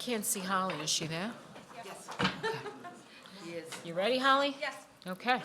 can't see Holly. Is she there? Yes. He is. You ready, Holly? Yes. Okay.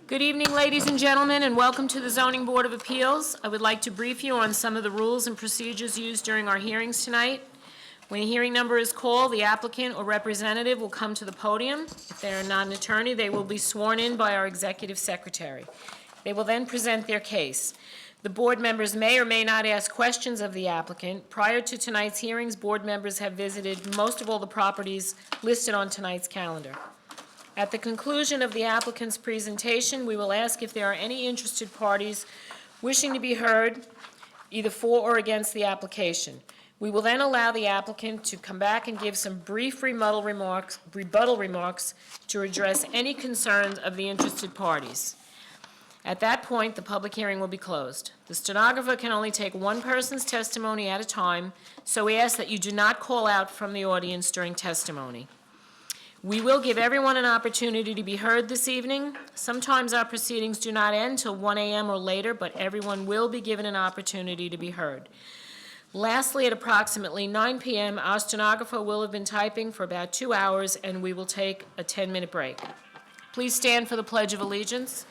Good evening, ladies and gentlemen, and welcome to the Zoning Board of Appeals. I would like to brief you on some of the rules and procedures used during our hearings tonight. When a hearing number is called, the applicant or representative will come to the podium. If they are not an attorney, they will be sworn in by our executive secretary. They will then present their case. The board members may or may not ask questions of the applicant. Prior to tonight's hearings, board members have visited most of all the properties listed on tonight's calendar. At the conclusion of the applicant's presentation, we will ask if there are any interested parties wishing to be heard, either for or against the application. We will then allow the applicant to come back and give some brief rebuttal remarks to address any concerns of the interested parties. At that point, the public hearing will be closed. The stenographer can only take one person's testimony at a time, so we ask that you do not call out from the audience during testimony. We will give everyone an opportunity to be heard this evening. Sometimes our proceedings do not end till 1 a.m. or later, but everyone will be given an opportunity to be heard. Lastly, at approximately 9 p.m., our stenographer will have been typing for about 2 hours, and we will take a 10-minute break. Please stand for the Pledge of Allegiance.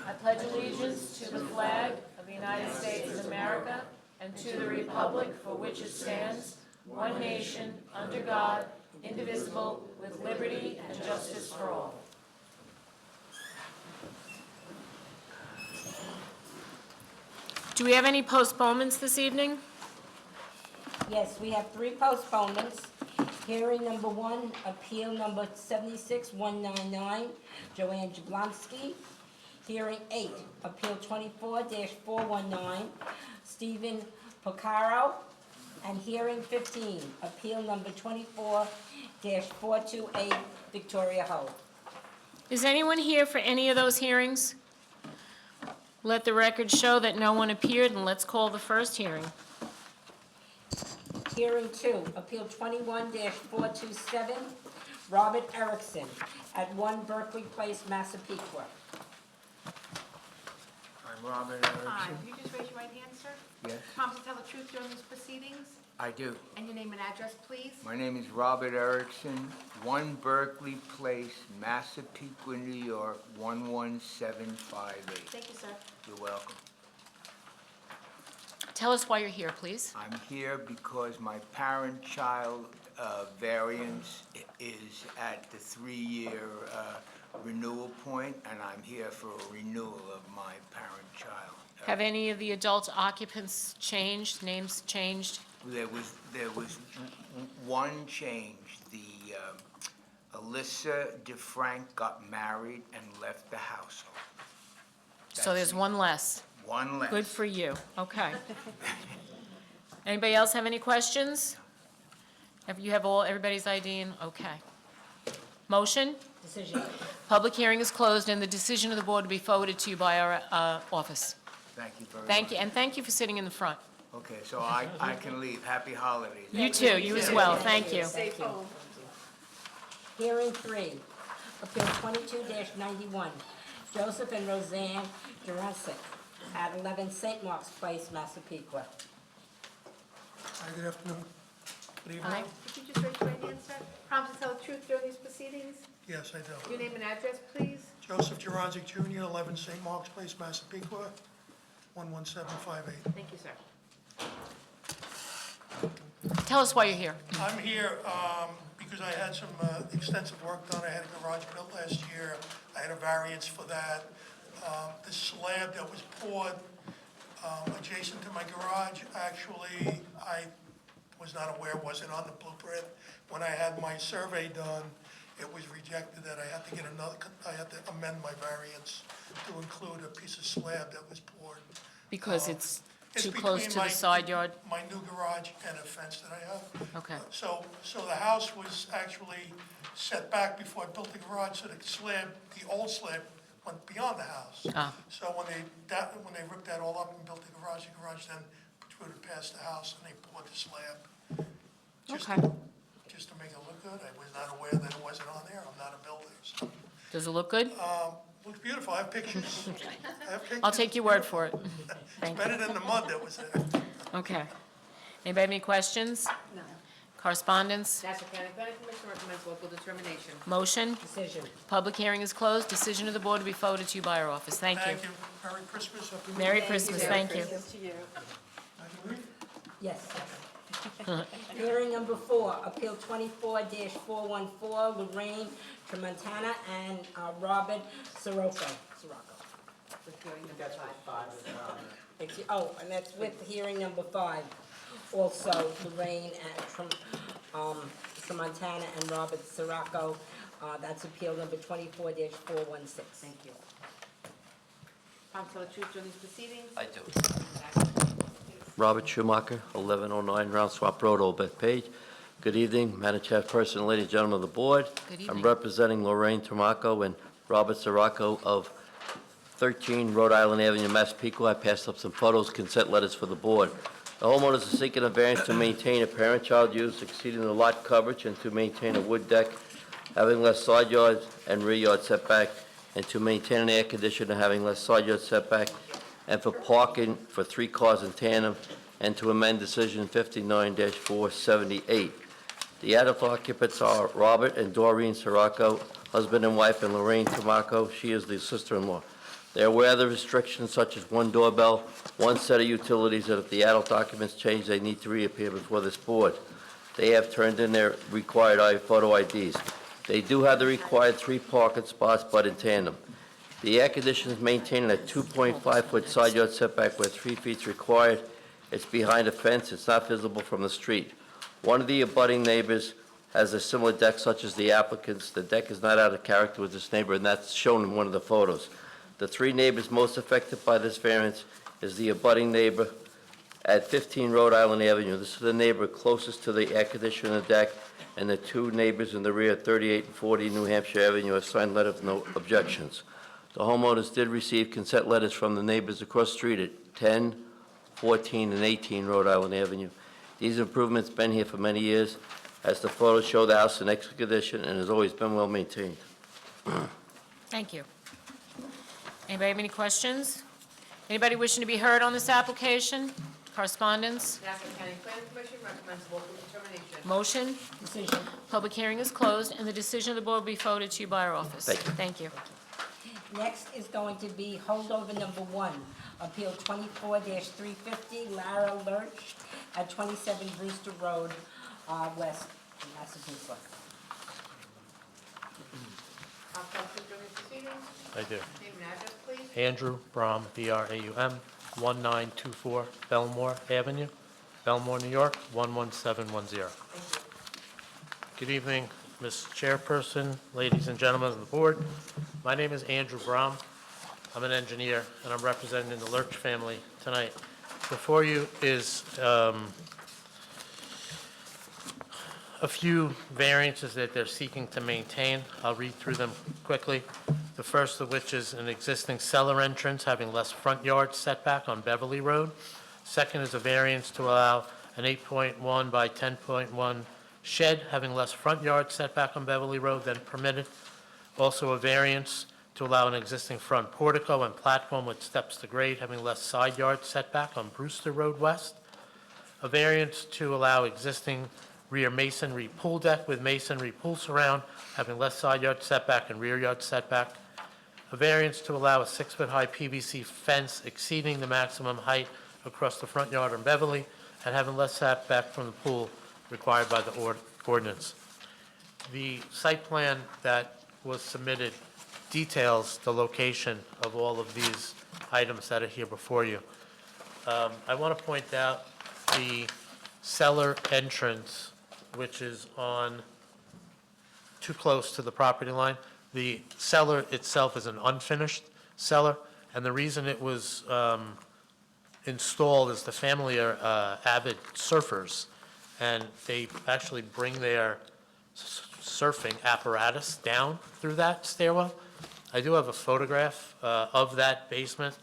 I pledge allegiance to the flag of the United States of America and to the republic for which it stands, one nation, under God, indivisible, with liberty and justice for all. Do we have any postponements this evening? Yes, we have 3 postponements. Hearing number 1, appeal number 76199, Joanne Jablonski. Hearing 8, appeal 24-419, Stephen Porcaro. And hearing 15, appeal number 24-428, Victoria Ho. Is anyone here for any of those hearings? Let the record show that no one appeared, and let's call the first hearing. Hearing 2, appeal 21-427, Robert Erickson at 1 Berkeley Place, Massapequa. I'm Robert Erickson. Hi, can you just raise your right hand, sir? Yes, Promise to tell the truth during these proceedings? I do. And your name and address, please? My name is Robert Erickson, 1 Berkeley Place, Massapequa, New York, 11758. Thank you, sir. You're welcome. Tell us why you're here, please. I'm here because my parent-child variance is at the 3-year renewal point, and I'm here for a renewal of my parent-child. Have any of the adult occupants changed, names changed? There was one change. The Alyssa DeFrank got married and left the household. So there's one less. One less. Good for you. Okay. Anybody else have any questions? You have everybody's ID in? Okay. Motion? Decision. Public hearing is closed, and the decision of the board will be forwarded to you by our office. Thank you very much. Thank you, and thank you for sitting in the front. Okay, so I can leave. Happy holidays. You too, you as well. Thank you. Safe home. Hearing 3, appeal 22-91, Joseph and Roseanne Jurassic at 11 St. Mark's Place, Massapequa. Hi, good afternoon. Good evening. Aye. Could you just raise your right hand, sir? Promise to tell the truth during these proceedings? Yes, I do. Your name and address, please? Joseph Jurassic Jr., 11 St. Mark's Place, Massapequa, 11758. Thank you, sir. Tell us why you're here. I'm here because I had some extensive work done. I had a garage built last year. I had a variance for that. The slab that was poured adjacent to my garage, actually, I was not aware wasn't on the blueprint. When I had my survey done, it was rejected that I had to amend my variance to include a piece of slab that was poured. Because it's It's Too close between to the my- side yard? My new garage and a fence that I have. Okay. So the house was actually set back before I built the garage, so the slab, the old slab went beyond the house. Ah. So when they ripped that all up and built the garage then protruded past the house and they poured the slab. Just- Okay. Just to make it look good. I was not aware that it wasn't on there. I'm not a builder, so. Does it look good? Looks beautiful. I have pictures. I have pictures. I'll take your word for it. It's Thank you. better than the mud that was there. Okay. Anybody have any questions? No. Correspondence? Nassau County Planning Commission recommends local determination. Motion? Decision. Public hearing is closed. Decision of the board will be forwarded to you by our office. Thank you. Thank you. Merry Christmas. Happy New Merry Year. Christmas, thank you. To you. I can leave? Yes. Hearing number 4, Appeal 24-414, Lorraine Tramontana and Robert Sirocco. With hearing number 5. Oh, and that's with hearing number 5. Also, Lorraine and Tramontana and Robert Sirocco. That's appeal number 24-416. Thank you. Promise to tell the truth during these proceedings? I do. Robert Schumacher, 1109 Round Swap Road, Old Bethpage. Good evening, Madam Chairperson, ladies and gentlemen of the board. Good I'm evening. representing Lorraine Tomaco and Robert Sirocco of 13 Rhode Island Avenue, Massapequa. I passed up some photos, consent letters for the board. The homeowners are seeking a variance to maintain a parent-child use exceeding the lot coverage and to maintain a wood deck having less side yard and rear yard setback, and to maintain an air conditioner having less side yard setback, and for parking for 3 cars in tandem, and to amend decision 59-478. The adult occupants are Robert and Doreen Sirocco, husband and wife, and Lorraine Tomaco. She is the sister-in-law. They are aware of the restrictions such as 1 doorbell, 1 set of utilities, that if the adult occupants change, they need to reappear before this board. They have turned in their required photo IDs. They do have the required 3 parking spots, but in tandem. The air conditioner is maintaining a 2.5-foot side yard setback where 3 feet is required. It's behind a fence. It's not visible from the street. One of the abutting neighbors has a similar deck such as the applicant's. The deck is not out of character with this neighbor, and that's shown in one of the photos. The 3 neighbors most affected by this variance is the abutting neighbor at 15 Rhode Island Avenue. This is the neighbor closest to the air conditioner deck, and the 2 neighbors in the rear at 38 and 40 New Hampshire Avenue have signed letter of no objections. The homeowners did receive consent letters from the neighbors across the street at 10, 14, and 18 Rhode Island Avenue. These improvements have been here for many years. As the photos show, the house is in excellent condition and has always been well maintained. Thank you. Anybody have any questions? Anybody wishing to be heard on this application? Correspondence? Nassau County Planning Commission recommends local determination. Motion? Decision. Public hearing is closed, and the decision of the board will be forwarded to you by our office. Thank you. Thank you. Next is going to be holdover number 1, Appeal 24-350, Lara Lurch at 27 Brewster Road, West Massapequa. Promise to tell the truth during these proceedings? I do. Name and address, please. Andrew Braum, B-R-A-U-M, 1924 Belmore Avenue, Belmore, New York, 11710. Good evening, Ms. Chairperson, ladies and gentlemen of the board. My name is Andrew Braum. I'm an engineer, and I'm representing the Lurch family tonight. Before you is a few variances that they're seeking to maintain. I'll read through them quickly. The first of which is an existing cellar entrance having less front yard setback on Beverly Road. Second is a variance to allow an 8.1 by 10.1 shed having less front yard setback on Beverly Road than permitted. Also a variance to allow an existing front portico and platform with steps to grade having less side yard setback on Brewster Road West. A variance to allow existing rear masonry pool deck with masonry pool surround having less side yard setback and rear yard setback. A variance to allow a 6-foot-high PVC fence exceeding the maximum height across the front yard on Beverly and having less setback from the pool required by the ordinance. The site plan that was submitted details the location of all of these items that are here before you. I want to point out the cellar entrance, which is on too close to the property line. The cellar itself is an unfinished cellar, and the reason it was installed is the family are avid surfers, and they actually bring their surfing apparatus down through that stairwell. I do have a photograph of that basement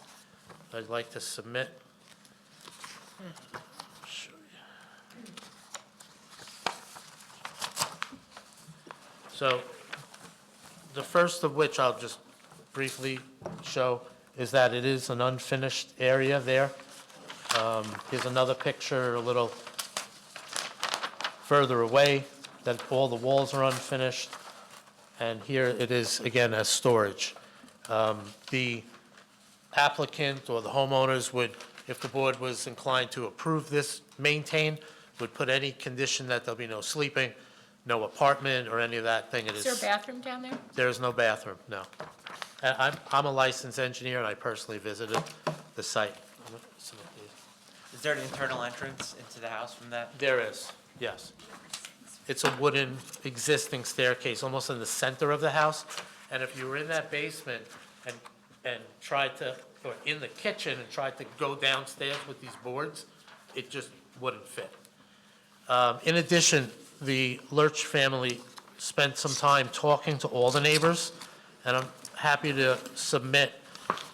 I'd like to submit. Show you. So, the first of which I'll just briefly show is that it is an unfinished area there. Here's another picture a little further away, that all the walls are unfinished. And here it is, again, as storage. The applicant or the homeowners would, if the board was inclined to approve this maintain, would put any condition that there'll be no sleeping, no apartment, or any of that thing. It Is there a bathroom down there? There is no bathroom, no. And I'm a licensed engineer, and I personally visited the site. I'm gonna submit these. Is there an internal entrance into the house from that? There is, yes. It's a wooden existing staircase, almost in the center of the house. And if you were in that basement and tried to, or in the kitchen and tried to go downstairs with these boards, it just wouldn't fit. In addition, the Lurch family spent some time talking to all the neighbors, and I'm happy to submit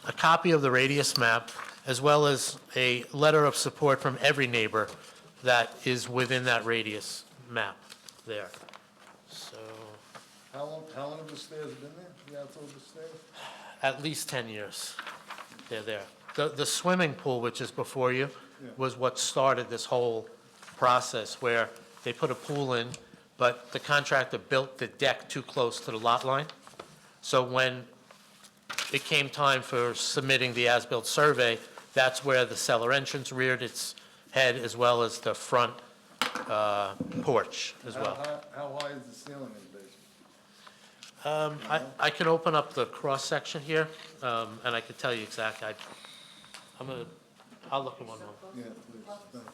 a copy of the radius map, as well as a letter of support from every neighbor that is within that radius map there. So, How long have the stairs been there? The outside of the stairs? at least 10 years, they're there. The swimming pool, which is before you, was what started this whole process, where they put a pool in, but the contractor built the deck too close to the lot line. So when it came time for submitting the as-built survey, that's where the cellar entrance reared its head, as well as the front porch as well. How high is the ceiling in the basement? I can open up the cross-section here, and I can tell you exactly. I'll look at one more. Yeah, please. Thanks.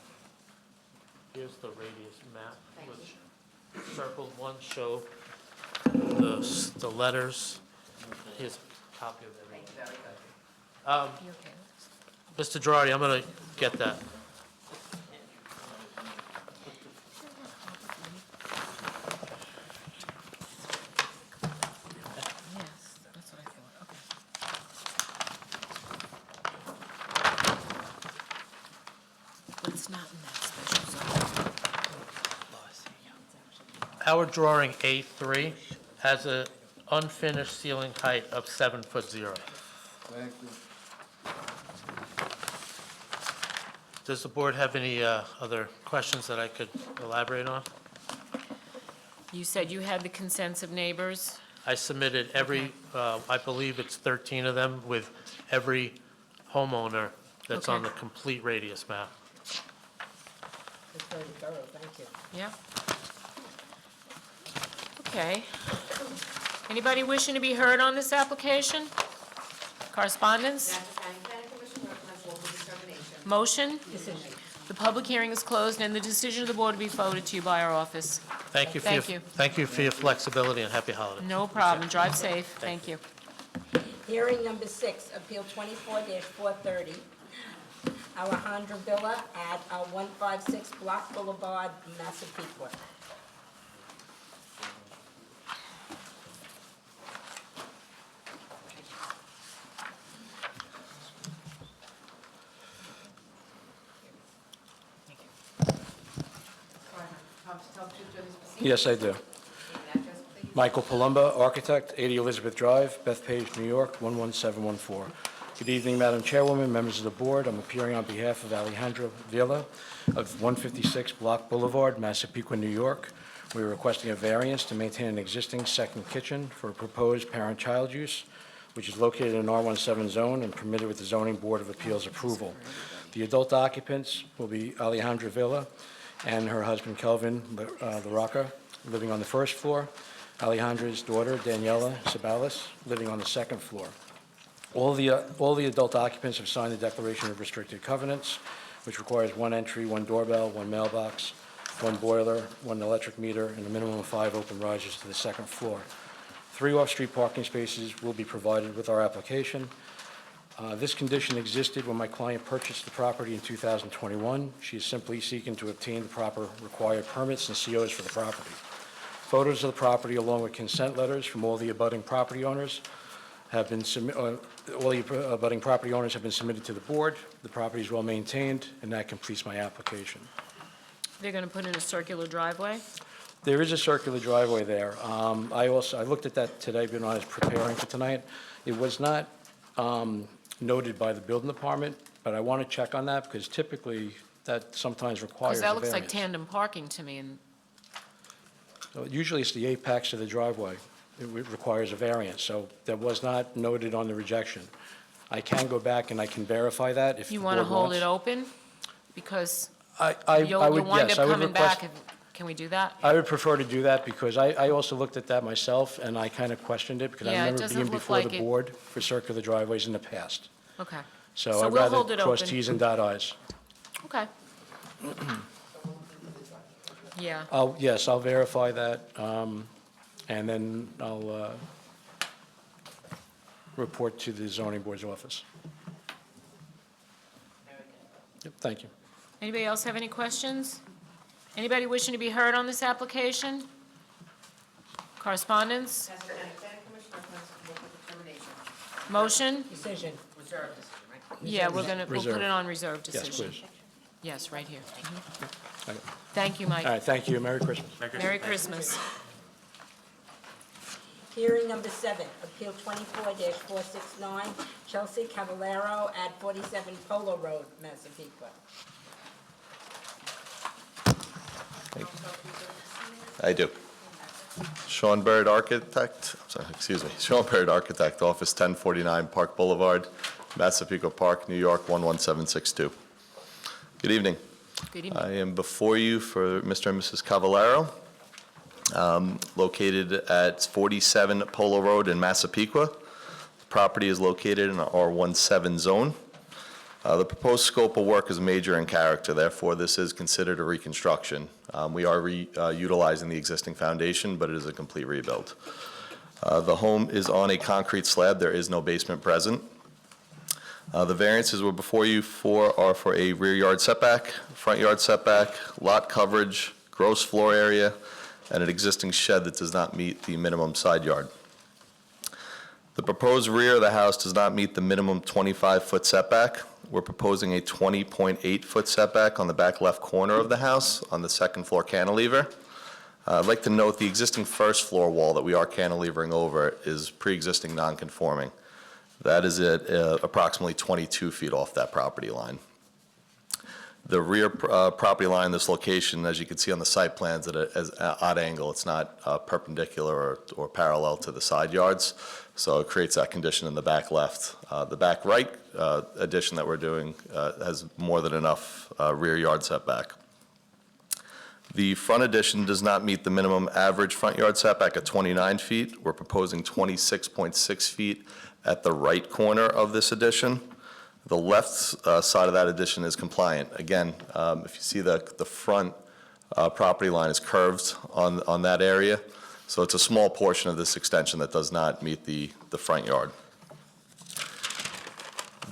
Here's the radius map, which circled one show the letters. Here's a copy of everything. Mr. Girardi, I'm going to get that. Yes, that's what I thought, okay. But it's not in that special zone. Our drawing A3 has an unfinished ceiling height of 7'0". Thank you. Does the board have any other questions that I could elaborate on? You said you had the consents of neighbors? I submitted every, I believe it's 13 of them, with every homeowner that's on the Okay. complete radius map. It's very thorough, thank you. Yep. Okay. Anybody wishing to be heard on this application? Correspondence? Madam County Planning Commission recommends local determination. Motion? Decision. The public hearing is closed, and the decision of the board will be forwarded to you by our office. Thank you Thank you. Thank you for your flexibility, and happy holidays. No problem. Drive safe. Thank you. Hearing number 6, Appeal 24-430, Alejandra Villa at 156 Block Boulevard, Massapequa. Promise to tell the truth during these proceedings. Yes, I do. Name and address, please. Michael Palumba, architect, 80 Elizabeth Drive, Bethpage, New York, 11714. Good evening, Madam Chairwoman, members of the board. I'm appearing on behalf of Alejandro Villa of 156 Block Boulevard, Massapequa, New York. We are requesting a variance to maintain an existing second kitchen for a proposed parent-child use, which is located in an R17 zone and permitted with the Zoning Board of Appeals approval. The adult occupants will be Alejandra Villa and her husband Kelvin LaRocca, living on the first floor. Alejandra's daughter, Daniela Sabalis, living on the second floor. All the adult occupants have signed the Declaration of Restricted Covenants, which requires one entry, one doorbell, one mailbox, one boiler, one electric meter, and a minimum of 5 open risers to the second floor. 3 off-street parking spaces will be provided with our application. This condition existed when my client purchased the property in 2021. She is simply seeking to obtain the proper required permits and COs for the property. Photos of the property, along with consent letters from all the abutting property owners, have been submitted to the board. The property is well-maintained, and that completes my application. They're going to put in a circular driveway? There is a circular driveway there. I looked at that today when I was preparing for tonight. It was not noted by the building department, but I want to check on that because typically that sometimes requires Because a that looks like variance. tandem parking to me, and So usually it's the apex of the driveway. It requires a variance, so that was not noted on the rejection. I can go back and I can verify that if the you board want to wants. hold it open? Because I you'll would, wind yes, up I would coming request. back. Can we do that? I would prefer to do that because I also looked at that myself and I kind of questioned it because I Yeah, it remember doesn't being look before the like it- board for circular driveways in the past. Okay. So So I'd we'll rather hold it cross open. Ts and dot Is. Okay. Yeah. Yes, I'll verify that, and then I'll report to the zoning board's office. Yep, thank you. Anybody else have any questions? Anybody wishing to be heard on this application? Correspondence? As for any planning commission, recommends local determination. Motion? Decision. Reserve decision, right? Yeah, we'll put Reserve. it on reserve Yes, decision. please. Yes, right here. Okay. Thank you, Mike. All right, thank you. Merry Christmas. Merry Christmas. Hearing number 7, Appeal 24-469, Chelsea Cavallaro at 47 Polo Road, Massapequa. I do. Sean Bird Architect, Sean Bird Architect, Office 1049 Park Boulevard, Massapequa Park, New York 11762. Good evening. Good evening. I am before you for Mr. and Mrs. Cavallaro, located at 47 Polo Road in Massapequa. The property is located in an R17 zone. The proposed scope of work is major in character, therefore this is considered a reconstruction. We are utilizing the existing foundation, but it is a complete rebuild. The home is on a concrete slab. There is no basement present. The variances we're before you are for a rear yard setback, front yard setback, lot coverage, gross floor area, and an existing shed that does not meet the minimum side yard. The proposed rear of the house does not meet the minimum 25-foot setback. We're proposing a 20.8-foot setback on the back left corner of the house on the second floor cantilever. I'd like to note the existing first floor wall that we are cantilevering over is pre-existing non-conforming. That is at approximately 22 feet off that property line. The rear property line in this location, as you can see on the site plans, at an odd angle. It's not perpendicular or parallel to the side yards, so it creates that condition in the back left. The back right addition that we're doing has more than enough rear yard setback. The front addition does not meet the minimum average front yard setback at 29 feet. We're proposing 26.6 feet at the right corner of this addition. The left side of that addition is compliant. Again, if you see the front property line is curved on that area, so it's a small portion of this extension that does not meet the front yard.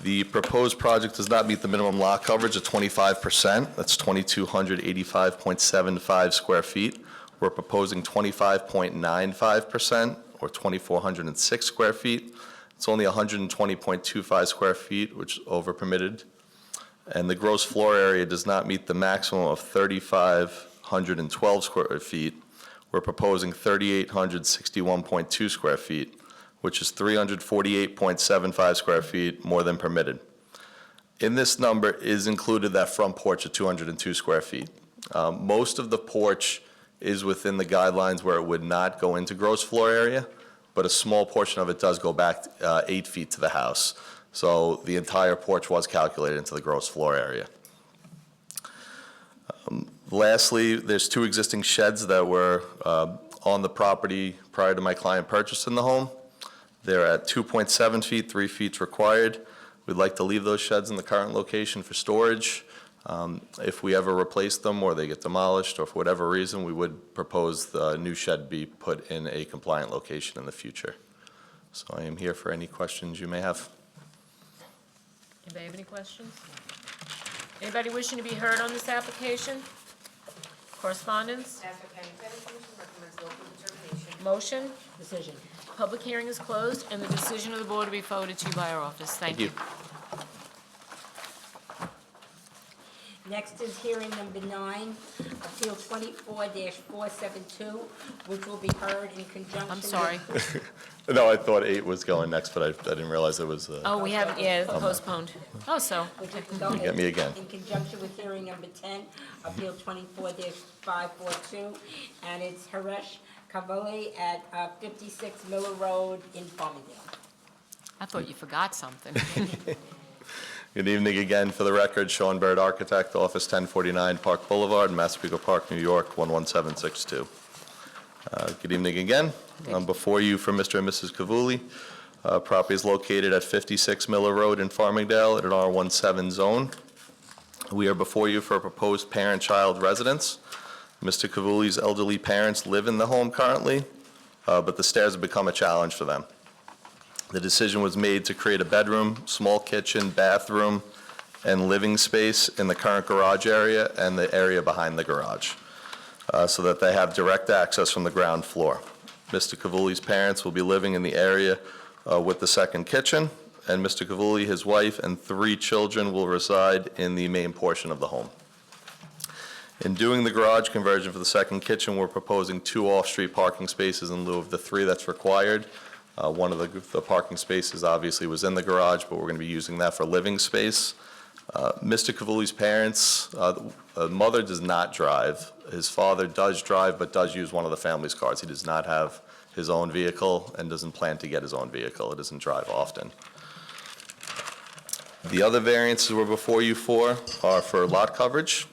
The proposed project does not meet the minimum lot coverage of 25%. That's 2,285.75 square feet. We're proposing 25.95%, or 2,406 square feet. It's only 120.25 square feet, which is over permitted. And the gross floor area does not meet the maximum of 3,512 square feet. We're proposing 3,861.2 square feet, which is 348.75 square feet more than permitted. In this number is included that front porch of 202 square feet. Most of the porch is within the guidelines where it would not go into gross floor area, but a small portion of it does go back 8 feet to the house. So the entire porch was calculated into the gross floor area. Lastly, there's 2 existing sheds that were on the property prior to my client purchasing the home. They're at 2.7 feet, 3 feet required. We'd like to leave those sheds in the current location for storage. If we ever replace them or they get demolished or for whatever reason, we would propose the new shed be put in a compliant location in the future. So I am here for any questions you may have. Anybody have any questions? Anybody wishing to be heard on this application? Correspondence? Nassau County Planning Commission recommends local determination. Motion? Decision. Public hearing is closed, and the decision of the board will be forwarded to you by our office. Thank you. Next is hearing number 9, Appeal 24-472, which will be heard in conjunction I'm sorry. No, I thought 8 was going next, but I didn't realize it was, Oh, we haven't, yeah, postponed. Oh, so, Which okay. is going You get me again. in conjunction with hearing number 10, Appeal 24-542, and it's Haresh Kavoli at 56 Miller Road in Farmingdale. I thought you forgot something. Good evening again. For the record, Sean Bird, Architect, Office 1049 Park Boulevard, Massapequa Park, New York, 11762. Good evening again. I'm before you for Mr. and Mrs. Cavuli. Property is located at 56 Miller Road in Farmingdale at an R17 zone. We are before you for a proposed parent-child residence. Mr. Cavuli's elderly parents live in the home currently, but the stairs have become a challenge for them. The decision was made to create a bedroom, small kitchen, bathroom, and living space in the current garage area and the area behind the garage, so that they have direct access from the ground floor. Mr. Cavuli's parents will be living in the area with the second kitchen, and Mr. Cavuli, his wife, and 3 children will reside in the main portion of the home. In doing the garage conversion for the second kitchen, we're proposing 2 off-street parking spaces in lieu of the 3 that's required. One of the parking spaces obviously was in the garage, but we're going to be using that for living space. Mr. Cavuli's parents, the mother does not drive. His father does drive, but does use one of the family's cars. He does not have his own vehicle and doesn't plan to get his own vehicle. It doesn't drive often. The other variances we're before you for are for lot coverage.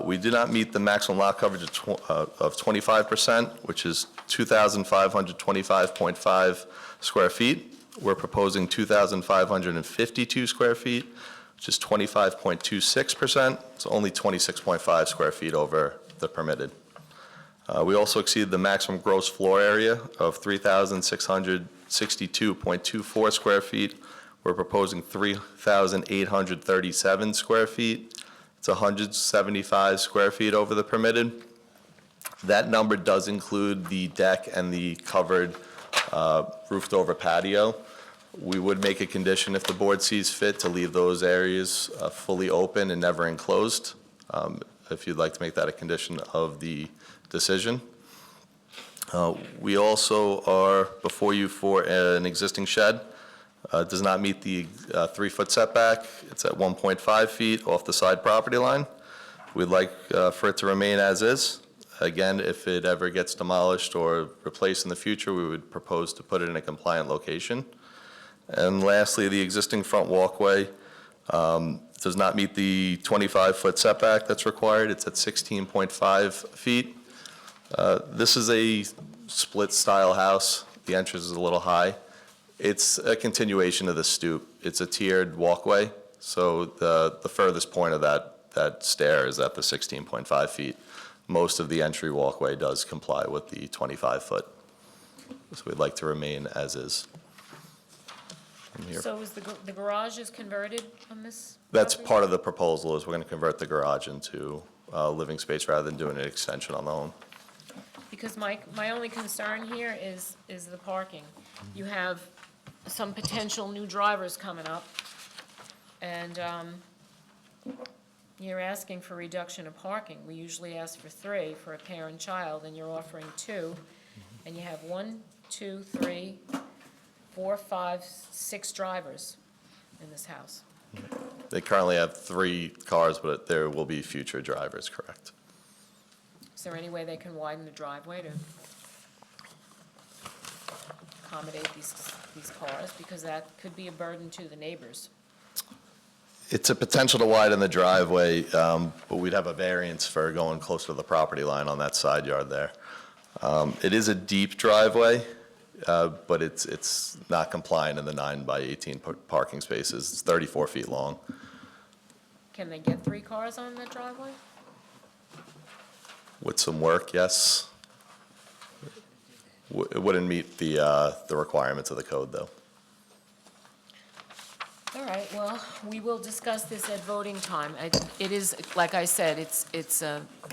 We did not meet the maximum lot coverage of 25%, which is 2,525.5 square feet. We're proposing 2,552 square feet, which is 25.26%. It's only 26.5 square feet over the permitted. We also exceeded the maximum gross floor area of 3,662.24 square feet. We're proposing 3,837 square feet. It's 175 square feet over the permitted. That number does include the deck and the covered roofed-over patio. We would make a condition if the board sees fit to leave those areas fully open and never enclosed, if you'd like to make that a condition of the decision. We also are before you for an existing shed. Does not meet the 3-foot setback. It's at 1.5 feet off the side property line. We'd like for it to remain as is. Again, if it ever gets demolished or replaced in the future, we would propose to put it in a compliant location. And lastly, the existing front walkway does not meet the 25-foot setback that's required. It's at 16.5 feet. This is a split-style house. The entrance is a little high. It's a continuation of the stoop. It's a tiered walkway, so the furthest point of that stair is at the 16.5 feet. Most of the entry walkway does comply with the 25-foot. So we'd like to remain as is. From here. So is the garage is converted on this? That's property? part of the proposal, is we're going to convert the garage into living space rather than doing an extension on the home. Because my only concern here is the parking. You have some potential new drivers coming up, and you're asking for reduction of parking. We usually ask for 3 for a parent-child, and you're offering 2, and you have 1, 2, 3, 4, 5, 6 drivers in this house. They currently have 3 cars, but there will be future drivers, correct? Is there any way they can widen the driveway to accommodate these cars? Because that could be a burden to the neighbors. It's a potential to widen the driveway, but we'd have a variance for going closer to the property line on that side yard there. It is a deep driveway, but it's not compliant in the 9 by 18 parking spaces. It's 34 feet long. Can they get 3 cars on that driveway? With some work, yes. It wouldn't meet the requirements of the code, though. All right, well, we will discuss this at voting time. It is, like I said, it's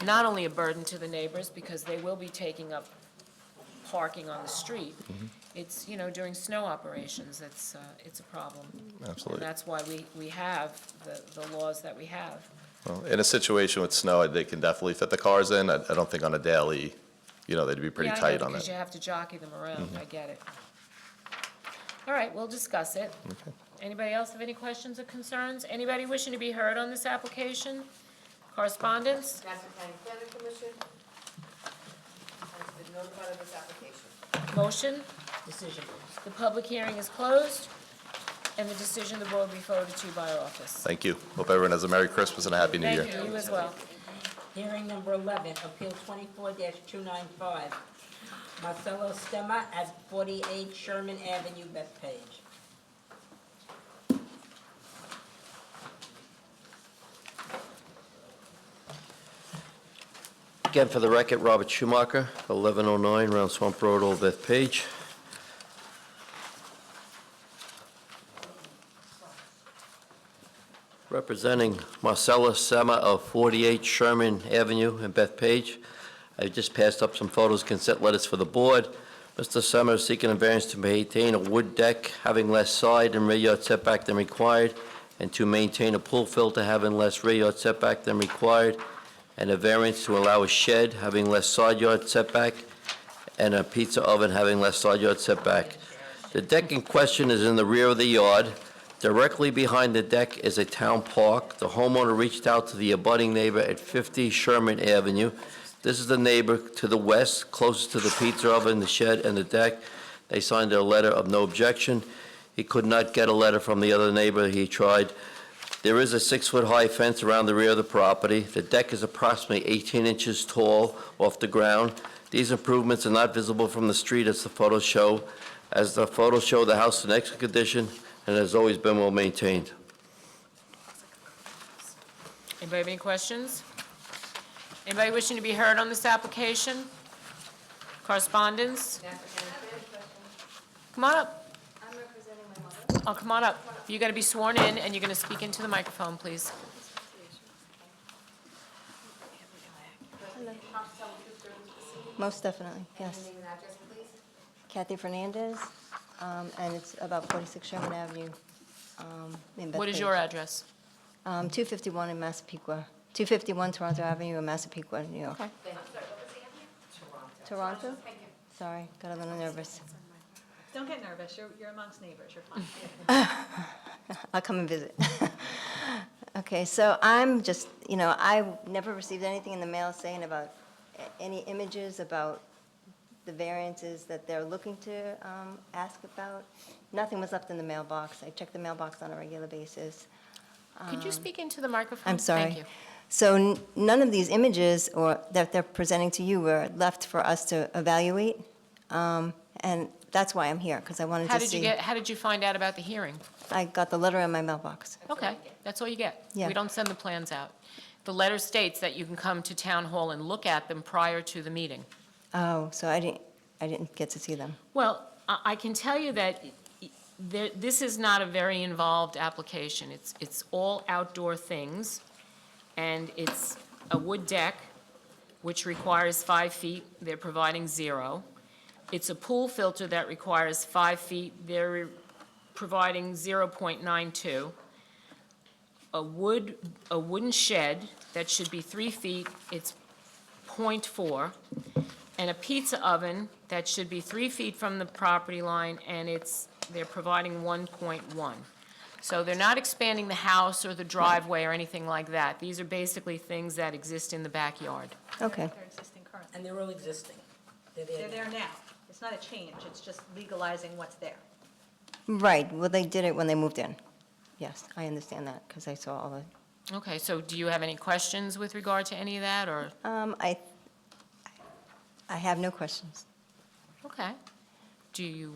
not only a burden to the neighbors, because they will be taking up parking on the street. It's, during snow operations, it's a problem. Absolutely. And that's why we have the laws that we have. Well, in a situation with snow, they can definitely fit the cars in. I don't think on a daily, they'd be pretty tight on Because it. you have to jockey them around, I get it. All right, we'll discuss it. Anybody else have any questions or concerns? Anybody wishing to be heard on this application? Correspondence? Madison County Planning Commission has been notified of this application. Motion? Decision. The public hearing is closed, and the decision of the board will be forwarded to you by our office. Thank you. Hope everyone has a Merry Christmas and a Happy New Year. Thank you, you as well. Hearing number 11, Appeal 24-295, Marcelo Stemma at 48 Sherman Avenue, Bethpage. Again, for the record, Robert Schumacher, 1109 Round Swamp Road, Old Bethpage. Representing Marcella Sema of 48 Sherman Avenue in Bethpage. I just passed up some photos, consent letters for the board. Mr. Sema is seeking a variance to maintain a wood deck having less side and rear yard setback than required, and to maintain a pool filter having less rear yard setback than required, and a variance to allow a shed having less side yard setback, and a pizza oven having less side yard setback. The deck in question is in the rear of the yard. Directly behind the deck is a town park. The homeowner reached out to the abutting neighbor at 50 Sherman Avenue. This is the neighbor to the west, closest to the pizza oven, the shed, and the deck. They signed a letter of no objection. He could not get a letter from the other neighbor. He tried. There is a 6-foot-high fence around the rear of the property. The deck is approximately 18 inches tall off the ground. These improvements are not visible from the street as the photos show. As the photos show, the house is in excellent condition and has always been well maintained. Anybody have any questions? Anybody wishing to be heard on this application? Correspondence? Madison County Planning Commission. Come on up. I'm representing my mother. Oh, come on up. You're going to be sworn in, and you're going to speak into the microphone, please. Most definitely, yes. Name and address, please. Kathy Fernandez, and it's about 46 Sherman Avenue in Bethpage. What is your address? 251 in Massapequa, 251 Toronto Avenue in Massapequa, New York. Okay. Toronto? Sorry, got a little nervous. Don't get nervous, you're amongst neighbors, you're fine. I'll come and visit. Okay, so I'm just, I never received anything in the mail saying about any images about the variances that they're looking to ask about. Nothing was left in the mailbox. I check the mailbox on a regular basis. Could you speak into the microphone? I'm sorry. Thank you. So none of these images or that they're presenting to you were left for us to evaluate. And that's why I'm here, because I wanted to see. How did you find out about the hearing? I got the letter in my mailbox. Okay, that's all you get. Yeah. We don't send the plans out. The letter states that you can come to town hall and look at them prior to the meeting. Oh, so I didn't get to see them. Well, I can tell you that this is not a very involved application. It's all outdoor things, and it's a wood deck, which requires 5 feet. They're providing 0. It's a pool filter that requires 5 feet. They're providing 0.92. A wooden shed that should be 3 feet, it's 0.4. And a pizza oven that should be 3 feet from the property line, and they're providing 1.1. So they're not expanding the house or the driveway or anything like that. These are basically things that exist in the backyard. Okay. They're existing currently. And they're all existing. They're there now. It's not a change, it's just legalizing what's there. Right, well, they did it when they moved in. Yes, I understand that, because I saw all the, Okay, so do you have any questions with regard to any of that, or? I have no questions. Okay. Do you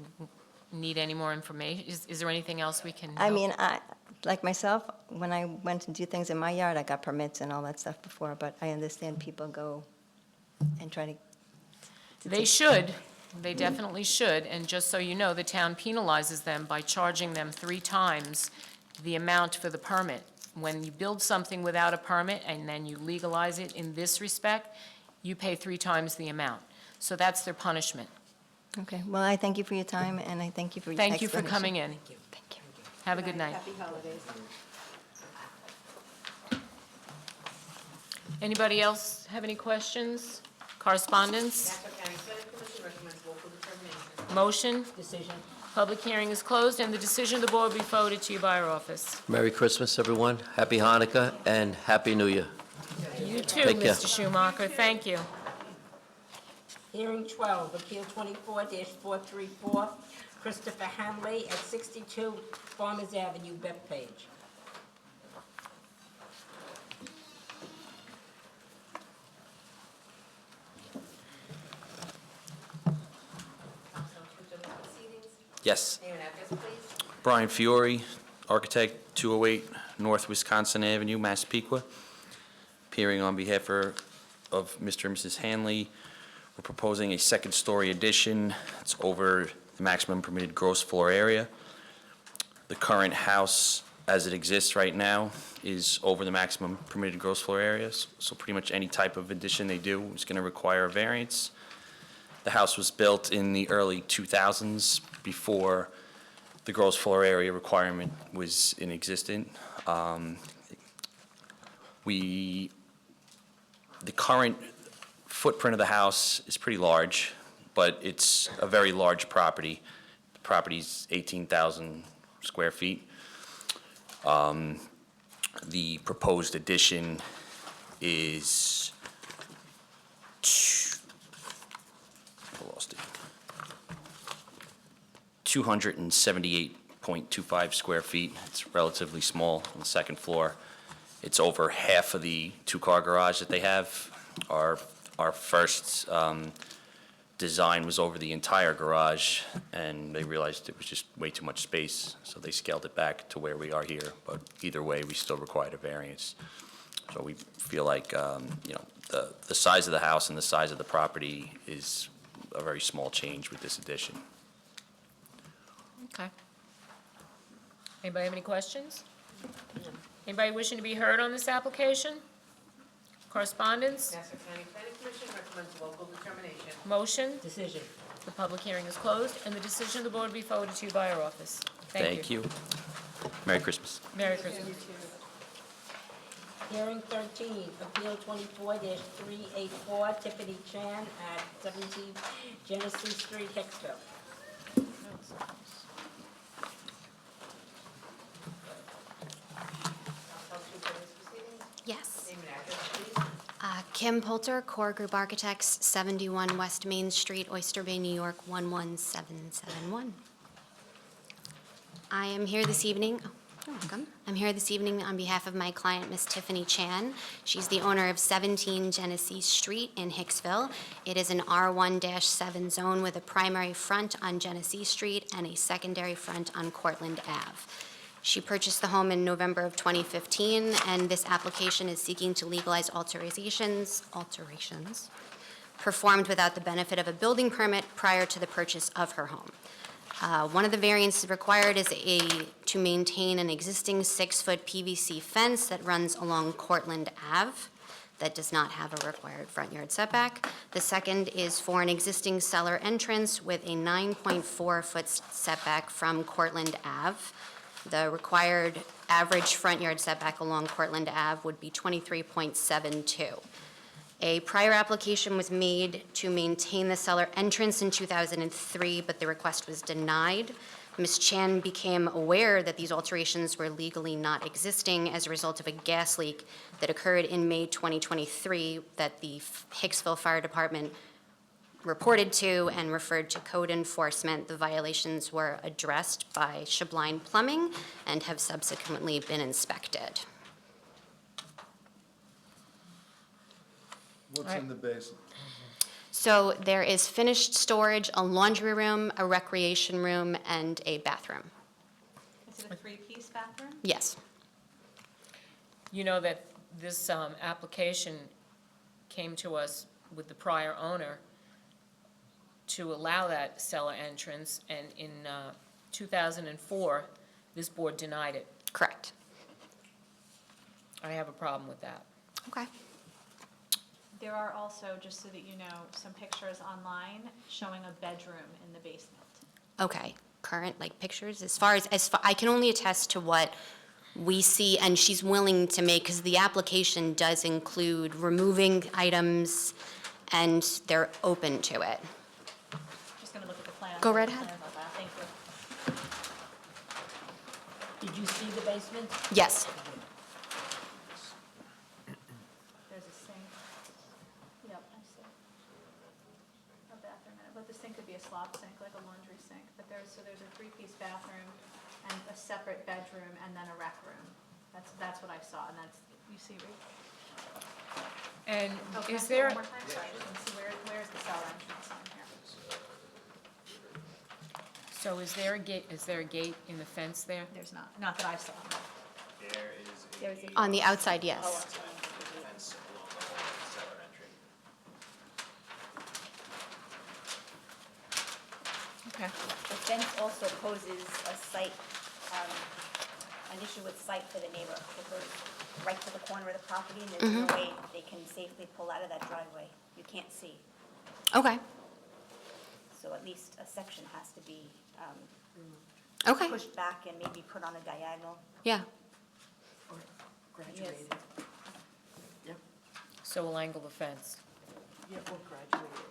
need any more information? Is there anything else we can I help? mean, like myself, when I went to do things in my yard, I got permits and all that stuff before, but I understand people go and try to They should. They definitely should. And just so you know, the town penalizes them by charging them 3 times the amount for the permit. When you build something without a permit and then you legalize it in this respect, you pay 3 times the amount. So that's their punishment. Okay, well, I thank you for your time, and I thank you for your Thank you explanation. for coming in. Thank you. Have a good night. Happy holidays. Anybody else have any questions? Correspondence? Nassau County Planning Commission recommends local determination. Motion? Decision. Public hearing is closed, and the decision of the board will be forwarded to you by our office. Merry Christmas, everyone. Happy Hanukkah and Happy New Year. You too, Take care. Mr. Schumacher. Thank you. Hearing 12, Appeal 24-434, Christopher Hanley at 62 Farmers Avenue, Bethpage. Council Chalupa, on these proceedings. Yes. Name and address, please. Brian Fiore, architect, 208 North Wisconsin Avenue, Massapequa. Appearing on behalf of Mr. and Mrs. Hanley. We're proposing a second-story addition. It's over the maximum permitted gross floor area. The current house, as it exists right now, is over the maximum permitted gross floor areas. So pretty much any type of addition they do is going to require a variance. The house was built in the early 2000s, before the gross floor area requirement was in existence. The current footprint of the house is pretty large, but it's a very large property. The property's 18,000 square feet. The proposed addition is I lost it. 278.25 square feet. It's relatively small on the second floor. It's over half of the two-car garage that they have. Our first design was over the entire garage, and they realized it was just way too much space, so they scaled it back to where we are here. But either way, we still required a variance. So we feel like, the size of the house and the size of the property is a very small change with this addition. Okay. Anybody have any questions? Anybody wishing to be heard on this application? Correspondence? Nassau County Planning Commission recommends local determination. Motion? Decision. The public hearing is closed, and the decision of the board will be forwarded to you by our office. Thank you. Merry Christmas. Merry Christmas. Hearing 13, Appeal 24-384, Tiffany Chan at 17 Genesee Street, Hicksville. Council Chalupa, on these proceedings. Yes. Name and address, please. Kim Poulter, Core Group Architects, 71 West Main Street, Oyster Bay, New York, 11771. I am here this evening, you're welcome. I'm here this evening on behalf of my client, Miss Tiffany Chan. She's the owner of 17 Genesee Street in Hicksville. It is an R1-7 zone with a primary front on Genesee Street and a secondary front on Cortland Ave. She purchased the home in November of 2015, and this application is seeking to legalize alterations performed without the benefit of a building permit prior to the purchase of her home. One of the variances required is to maintain an existing 6-foot PVC fence that runs along Cortland Ave that does not have a required front yard setback. The second is for an existing cellar entrance with a 9.4-foot setback from Cortland Ave. The required average front yard setback along Cortland Ave would be 23.72. A prior application was made to maintain the cellar entrance in 2003, but the request was denied. Ms. Chan became aware that these alterations were legally not existing as a result of a gas leak that occurred in May 2023 that the Hicksville Fire Department reported to and referred to code enforcement. The violations were addressed by Shabline Plumbing and have subsequently been inspected. What's in the basement? So there is finished storage, a laundry room, a recreation room, and a bathroom. Is it a 3-piece bathroom? Yes. You know that this application came to us with the prior owner to allow that cellar entrance, and in 2004, this board denied it. Correct. I have a problem with that. Okay. There are also, just so that you know, some pictures online showing a bedroom in the basement. Okay, current, like, pictures, as far, I can only attest to what we see, and she's willing to make, because the application does include removing items, and they're open to it. Just gonna look at the plan. Go right ahead. Thank you. Did you see the basement? Yes. There's a sink. Yep, I see. A bathroom, but the sink could be a slop sink, like a laundry sink. But there's a three-piece bathroom and a separate bedroom and then a rec room. That's what I saw, and that's, you see, right? And Oh, can I is see it there, one more time? Sorry, I just want to see where's the cellar entrance on here? so is there a gate in the fence there? There's not that I saw. There is a. On the outside, yes. Fence along the whole cellar entry. Okay. The fence also poses a site, an issue with sight for the neighbor. It goes right to the corner of the property, and there's no way they can safely pull out of that driveway. You can't see. Okay, So at least a section has to be okay, pushed back and maybe put on a diagonal. yeah. Graduated. So we'll angle the fence. Yeah, or graduated.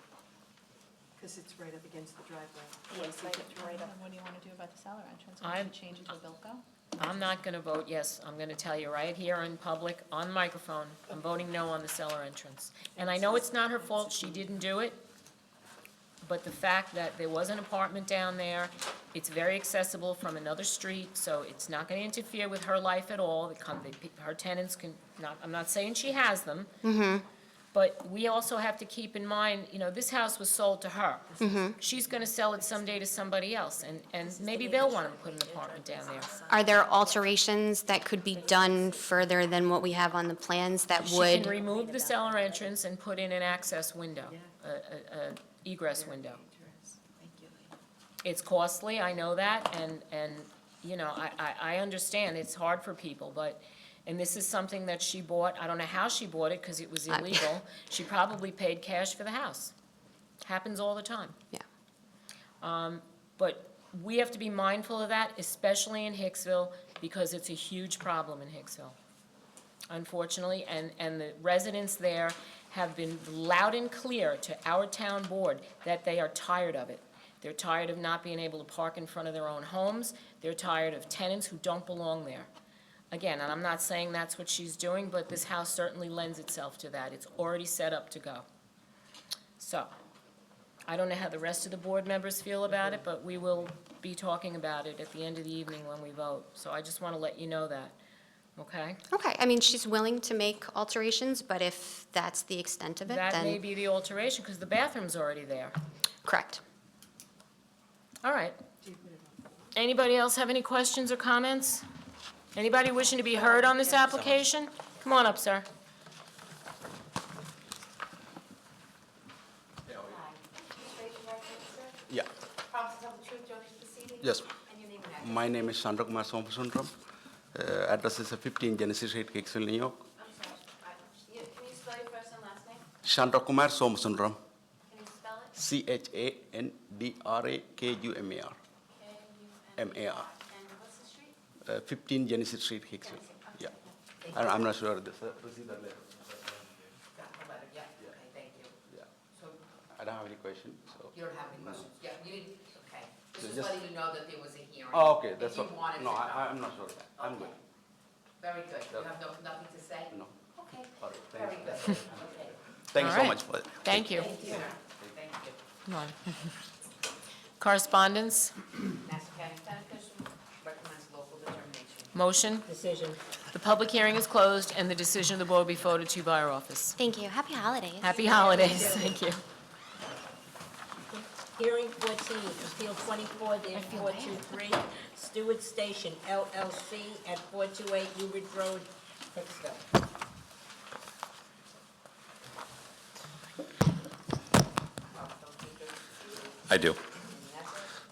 Because it's right up against the driveway. Yes, right up. What do you want to do about the cellar entrance? I'm- Want to change it to a Bilko? I'm not going to vote yes. I'm going to tell you right here in public, on microphone, I'm voting no on the cellar entrance. And I know it's not her fault, she didn't do it, but the fact that there was an apartment down there, it's very accessible from another street, so it's not going to interfere with her life at all. Her tenants can, I'm not saying she has them, but we also have to keep in mind, this house was sold to her. She's going to sell it someday to somebody else, and maybe they'll want to put an apartment down there. Are there alterations that could be done further than what we have on the plans that She would? can remove the cellar entrance and put in an access window, a egress window. It's costly, I know that, and, I understand, it's hard for people, and this is something that she bought, I don't know how she bought it, because it was illegal. She probably paid cash for the house. Happens all the time. Yeah. But we have to be mindful of that, especially in Hicksville, because it's a huge problem in Hicksville, unfortunately. And the residents there have been loud and clear to our town board that they are tired of it. They're tired of not being able to park in front of their own homes. They're tired of tenants who don't belong there. Again, and I'm not saying that's what she's doing, but this house certainly lends itself to that. It's already set up to go. So, I don't know how the rest of the board members feel about it, but we will be talking about it at the end of the evening when we vote. So I just want to let you know that, okay? Okay, I mean, she's willing to make alterations, but if that's the extent of it, That may then, be the alteration, because the bathroom's already there. correct. All right. Anybody else have any questions or comments? Anybody wishing to be heard on this application? Come on up, sir. Yeah. Promise to tell the truth during this proceeding? Yes. And your name and address? My name is Chandra Kumar Sompasundram. Address is 15 Genesis Street, Hicksville, New York. I'm sorry. Can you spell your first and last name? Chandra Kumar Sompasundram. Can you spell it? CHANDRAKUMAR. K-U-M-A-R. MAR. And what's the street? 15 Genesis Street, Hicksville. Yeah. I'm not sure this receive the letter. Got the letter, yeah, okay, thank you. Yeah. So, I don't have any questions, so. you don't have any questions? Yeah, you didn't, okay. This So is just- letting you know that there was a hearing. Oh, okay, that's If what. you wanted No, to know. I'm not sure of that. I'm good. Very good. You Yeah. have nothing to say? No. Okay, All right, very thanks. good. Okay. Thank you All so right. much for it. Thank you. Thank you. Thank you. Come on. Correspondence, Nassau County Planning Commission recommends local determination. motion. Decision. The public hearing is closed, and the decision of the board will be forwarded to you by our office. Thank you. Happy holidays. Happy holidays, thank you. Hearing 14, Appeal 24-423, Stewart Station LLC at 428 Newbridge Road, Hicksville. I do.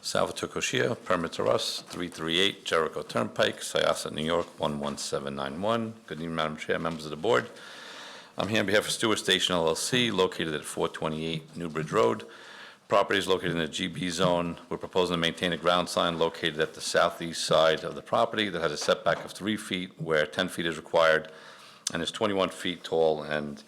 Salvatore Koshia, permit to us, 338 Jericho Turnpike, Syosset, New York, 11791. Good evening, Madam Chair, members of the board. I'm here on behalf of Stewart Station LLC, located at 428 Newbridge Road. Property is located in the GB zone. We're proposing to maintain a ground sign located at the southeast side of the property that has a setback of 3 feet where 10 feet is required and is 21 feet tall and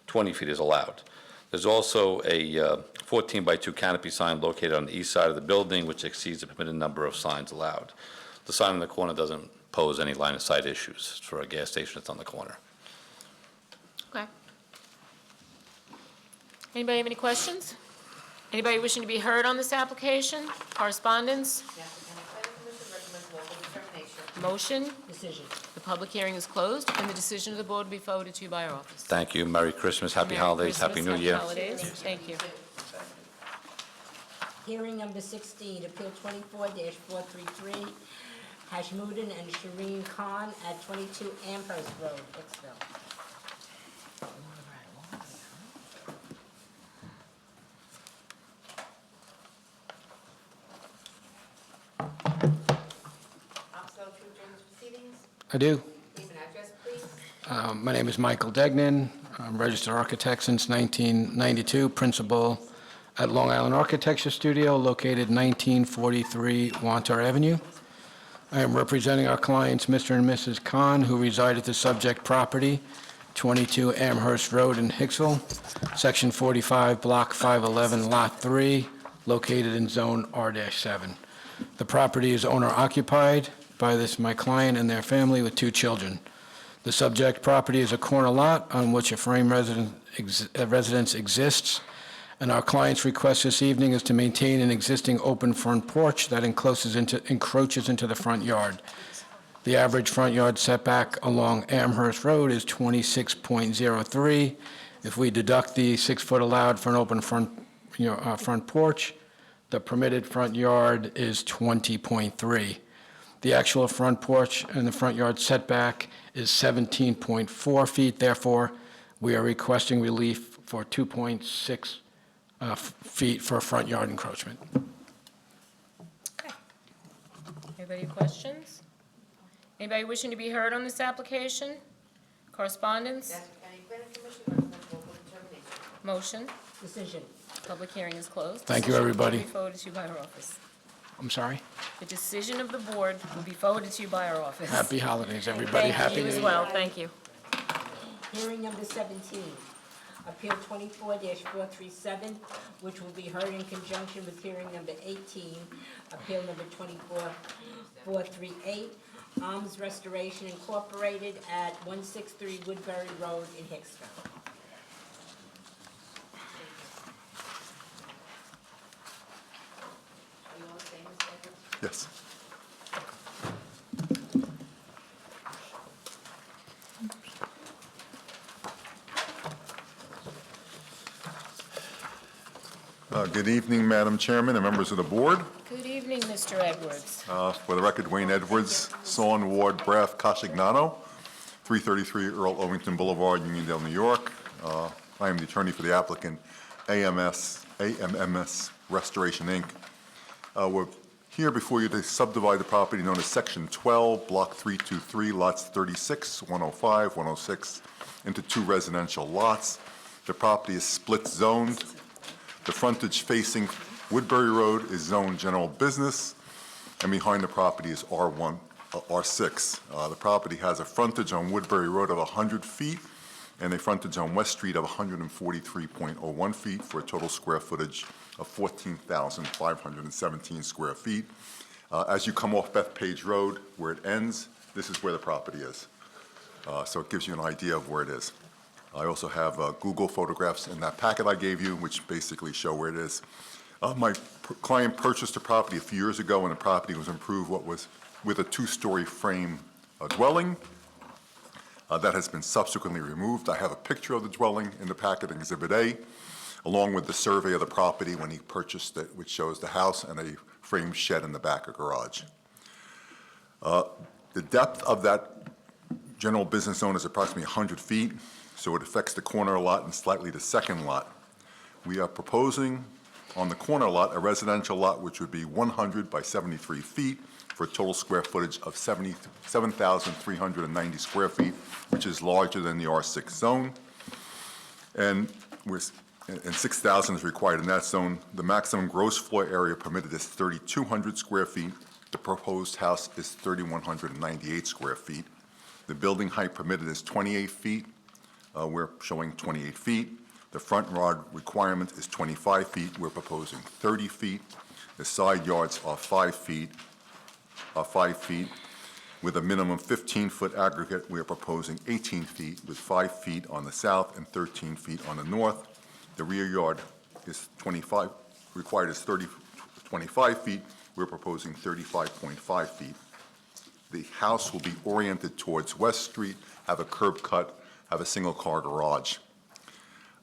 20 feet is allowed. There's also a 14 by 2 canopy sign located on the east side of the building, which exceeds the permitted number of signs allowed. The sign in the corner doesn't pose any line of sight issues. It's for a gas station that's on the corner. Okay. Anybody have any questions? Anybody wishing to be heard on this application? Correspondence? The applicant and planning commission recommends local determination. Motion? Decision. The public hearing is closed, and the decision of the board will be forwarded to you by our office. Thank you. Merry Christmas, Happy Merry Holidays, Christmas, Happy New Year. holidays. Thank you. Hearing number 16, Appeal 24-433, Hashmudin and Shireen Khan at 22 Amherst Road, Hicksville. Counselor Chu during this proceedings. I do. Name and address, please. My name is Michael Degnan. I'm a registered architect since 1992, principal at Long Island Architecture Studio, located 1943 Wantar Avenue. I am representing our clients, Mr. and Mrs. Khan, who reside at the subject property, 22 Amherst Road in Hicksville, Section 45, Block 511, Lot 3, located in Zone R-7. The property is owner-occupied by my client and their family with 2 children. The subject property is a corner lot on which a frame residence exists, and our client's request this evening is to maintain an existing open front porch that encroaches into the front yard. The average front yard setback along Amherst Road is 26.03. If we deduct the 6 foot allowed for an open front porch, the permitted front yard is 20.3. The actual front porch and the front yard setback is 17.4 feet. Therefore, we are requesting relief for 2.6 feet for front yard encroachment. Anybody have questions? Anybody wishing to be heard on this application? Correspondence? The applicant and planning commission recommends local determination. Motion? Decision. Public hearing is closed. Thank you, Decision everybody. will be forwarded to you by our office. I'm sorry? The decision of the board will be forwarded to you by our office. Happy holidays, everybody. Happy Thank you New as Year. well, thank you. Hearing number 17, Appeal 24-437, which will be heard in conjunction with hearing number 18, Appeal number 24-438, Arms Restoration Incorporated at 163 Woodbury Road in Hicksville. Are you all the same, Mr. Edwards? Yes. Good evening, Madam Chairman and members of the board. Good evening, Mr. Edwards. For the record, Wayne Edwards, Sawn Ward, Braff, Casignano, 333 Earl Ovington Boulevard, Uniondale, New York. I am the attorney for the applicant, AMMS Restoration, Inc. We're here before you to subdivide the property known as Section 12, Block 323, lots 36, 105, 106, into 2 residential lots. The property is split zoned. The frontage facing Woodbury Road is zoned general business, and behind the property is R6. The property has a frontage on Woodbury Road of 100 feet and a frontage on West Street of 143.01 feet for a total square footage of 14,517 square feet. As you come off Bethpage Road, where it ends, this is where the property is. So it gives you an idea of where it is. I also have Google photographs in that packet I gave you, which basically show where it is. My client purchased a property a few years ago, and the property was improved with a 2-story frame dwelling. That has been subsequently removed. I have a picture of the dwelling in the packet, Exhibit A, along with the survey of the property when he purchased it, which shows the house and a framed shed in the back or garage. The depth of that general business zone is approximately 100 feet, so it affects the corner lot and slightly the second lot. We are proposing On the corner lot, a residential lot which would be 100 by 73 feet for a total square footage of 7,390 square feet, which is larger than the R6 zone. And 6,000 is required in that zone. The maximum gross floor area permitted is 3,200 square feet. The proposed house is 3,198 square feet. The building height permitted is 28 feet. We're showing 28 feet. The front yard requirement is 25 feet. We're proposing 30 feet. The side yards are 5 feet, With a minimum 15-foot aggregate, we are proposing 18 feet, with 5 feet on the south and 13 feet on the north. The rear yard is 25, required is 25 feet. We're proposing 35.5 feet. The house will be oriented towards West Street, have a curb cut, have a single-car garage.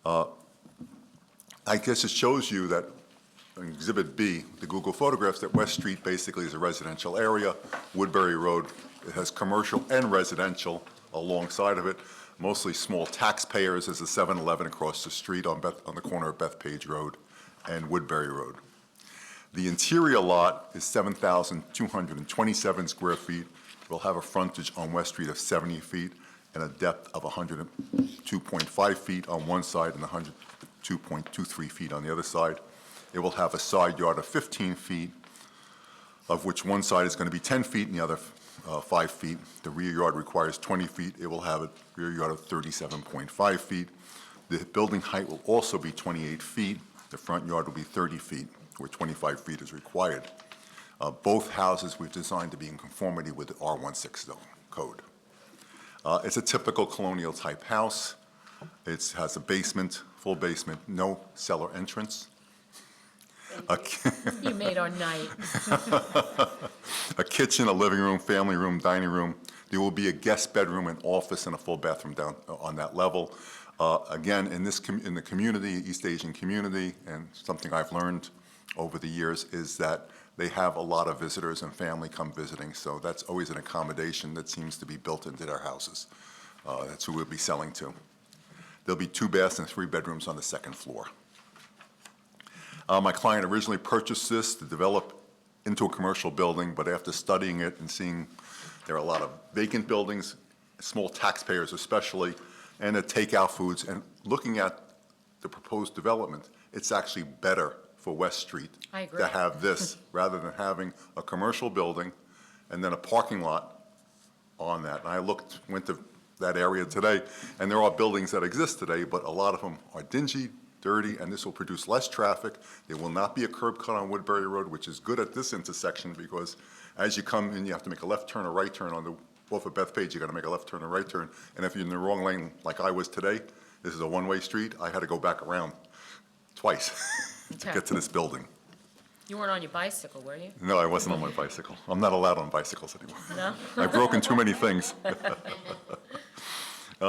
I guess it shows you that in Exhibit B, the Google photographs, that West Street basically is a residential area. Woodbury Road, it has commercial and residential alongside of it, mostly small taxpayers. There's a 7-Eleven across the street on the corner of Bethpage Road and Woodbury Road. The interior lot is 7,227 square feet. We'll have a frontage on West Street of 70 feet and a depth of 102.5 feet on one side and 102.23 feet on the other side. It will have a side yard of 15 feet, of which one side is going to be 10 feet and the other 5 feet. The rear yard requires 20 feet. It will have a rear yard of 37.5 feet. The building height will also be 28 feet. The front yard will be 30 feet, where 25 feet is required. Both houses we've designed to be in conformity with the R16 zone code. It's a typical colonial-type house. It has a basement, full basement, no cellar entrance. You made our night. A kitchen, a living room, family room, dining room. There will be a guest bedroom, an office, and a full bathroom down on that level. Again, in the community, East Asian community, and something I've learned over the years is that they have a lot of visitors and family come visiting, so that's always an accommodation that seems to be built into their houses. That's who we'll be selling to. There'll be 2 baths and 3 bedrooms on the second floor. My client originally purchased this to develop into a commercial building, but after studying it and seeing there are a lot of vacant buildings, small taxpayers especially, and the takeout foods, and looking at the proposed development, it's actually better for West Street I agree. to have this rather than having a commercial building and then a parking lot on that. And I went to that area today, and there are buildings that exist today, but a lot of them are dingy, dirty, and this will produce less traffic. There will not be a curb cut on Woodbury Road, which is good at this intersection because as you come in, you have to make a left turn or right turn on the off of Bethpage. You got to make a left turn or right turn, and if you're in the wrong lane, like I was today, this is a one-way street. I had to go back around twice to Okay. get to this building. You weren't on your bicycle, were you? No, I wasn't on my bicycle. I'm not allowed on bicycles anymore. No? I've broken too many things.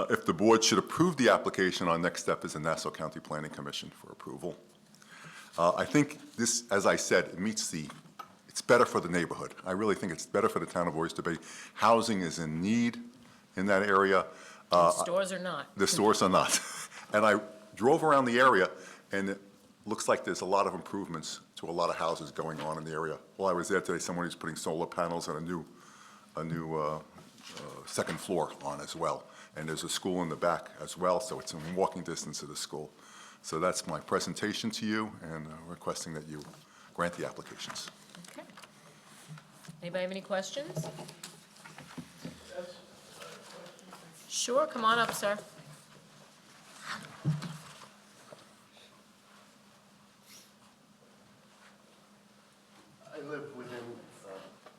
If the board should approve the application, our next step is the Nassau County Planning Commission for approval. I think this, as I said, it's better for the neighborhood. I really think it's better for the town of Oyster Bay. Housing is in need in that area. Stores are not. The stores are not. And I drove around the area, and it looks like there's a lot of improvements to a lot of houses going on in the area. While I was there today, someone was putting solar panels and a new second floor on as well. And there's a school in the back as well, so it's in walking distance of the school. So that's my presentation to you, and requesting that you grant the applications. Okay. Anybody have any questions? Sure, come on up, sir. I live within,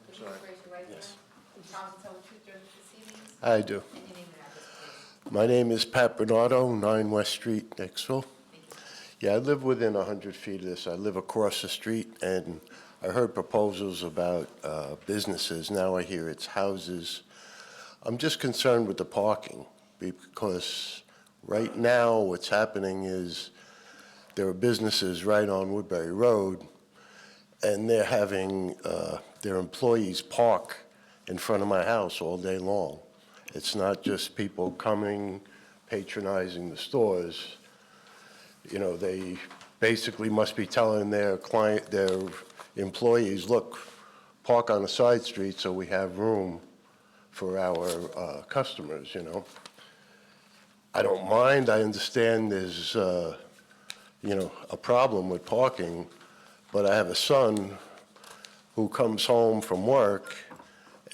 I'm sorry. Yes. I do. My name is Pat Bernardo, 9 West Street, Nixville. Yeah, I live within 100 feet of this. I live across the street, and I heard proposals about businesses. Now I hear it's houses. I'm just concerned with the parking, because right now what's happening is there are businesses right on Woodbury Road, and they're having their employees park in front of my house all day long. It's not just people coming, patronizing the stores. You know, they basically must be telling their client, their employees, look, park on the side street so we have room for our customers, you know. I don't mind, I understand there's, you know, a problem with parking, but I have a son who comes home from work,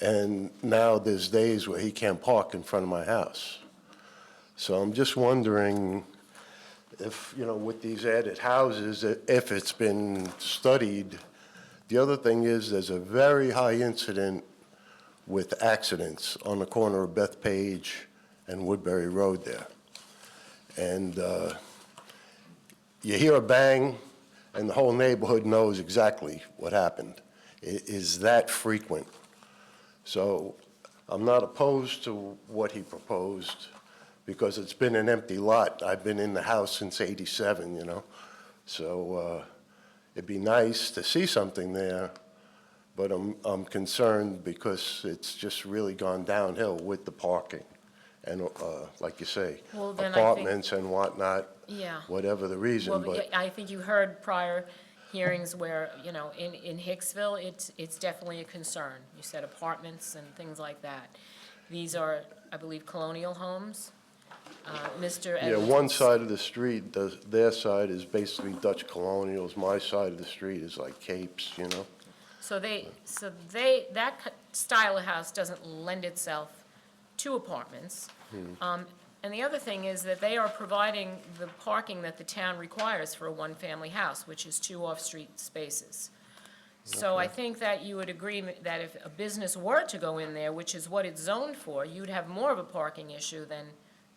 and now there's days where he can't park in front of my house. So I'm just wondering if, you know, with these added houses, if it's been studied. The other thing is, there's a very high incident with accidents on the corner of Bethpage and Woodbury Road there. And you hear a bang, and the whole neighborhood knows exactly what happened. It is that frequent. So I'm not opposed to what he proposed, because it's been an empty lot. I've been in the house since '87, you know. So it'd be nice to see something there, but I'm concerned because it's just really gone downhill with the parking. And like you say, Well, then I think- apartments and whatnot, Yeah. whatever the reason, Well, but I think you heard prior hearings where, you know, in Hicksville, it's definitely a concern. You said apartments and things like that. These are, I believe, colonial homes. Mr. yeah, Edwards. one side of the street, their side is basically Dutch colonials. My side of the street is like Capes, you know? So that style of house doesn't lend itself to apartments. And the other thing is that they are providing the parking that the town requires for a one-family house, which is 2 off-street spaces. So I think that you would agree that if a business were to go in there, which is what it's zoned for, you'd have more of a parking issue than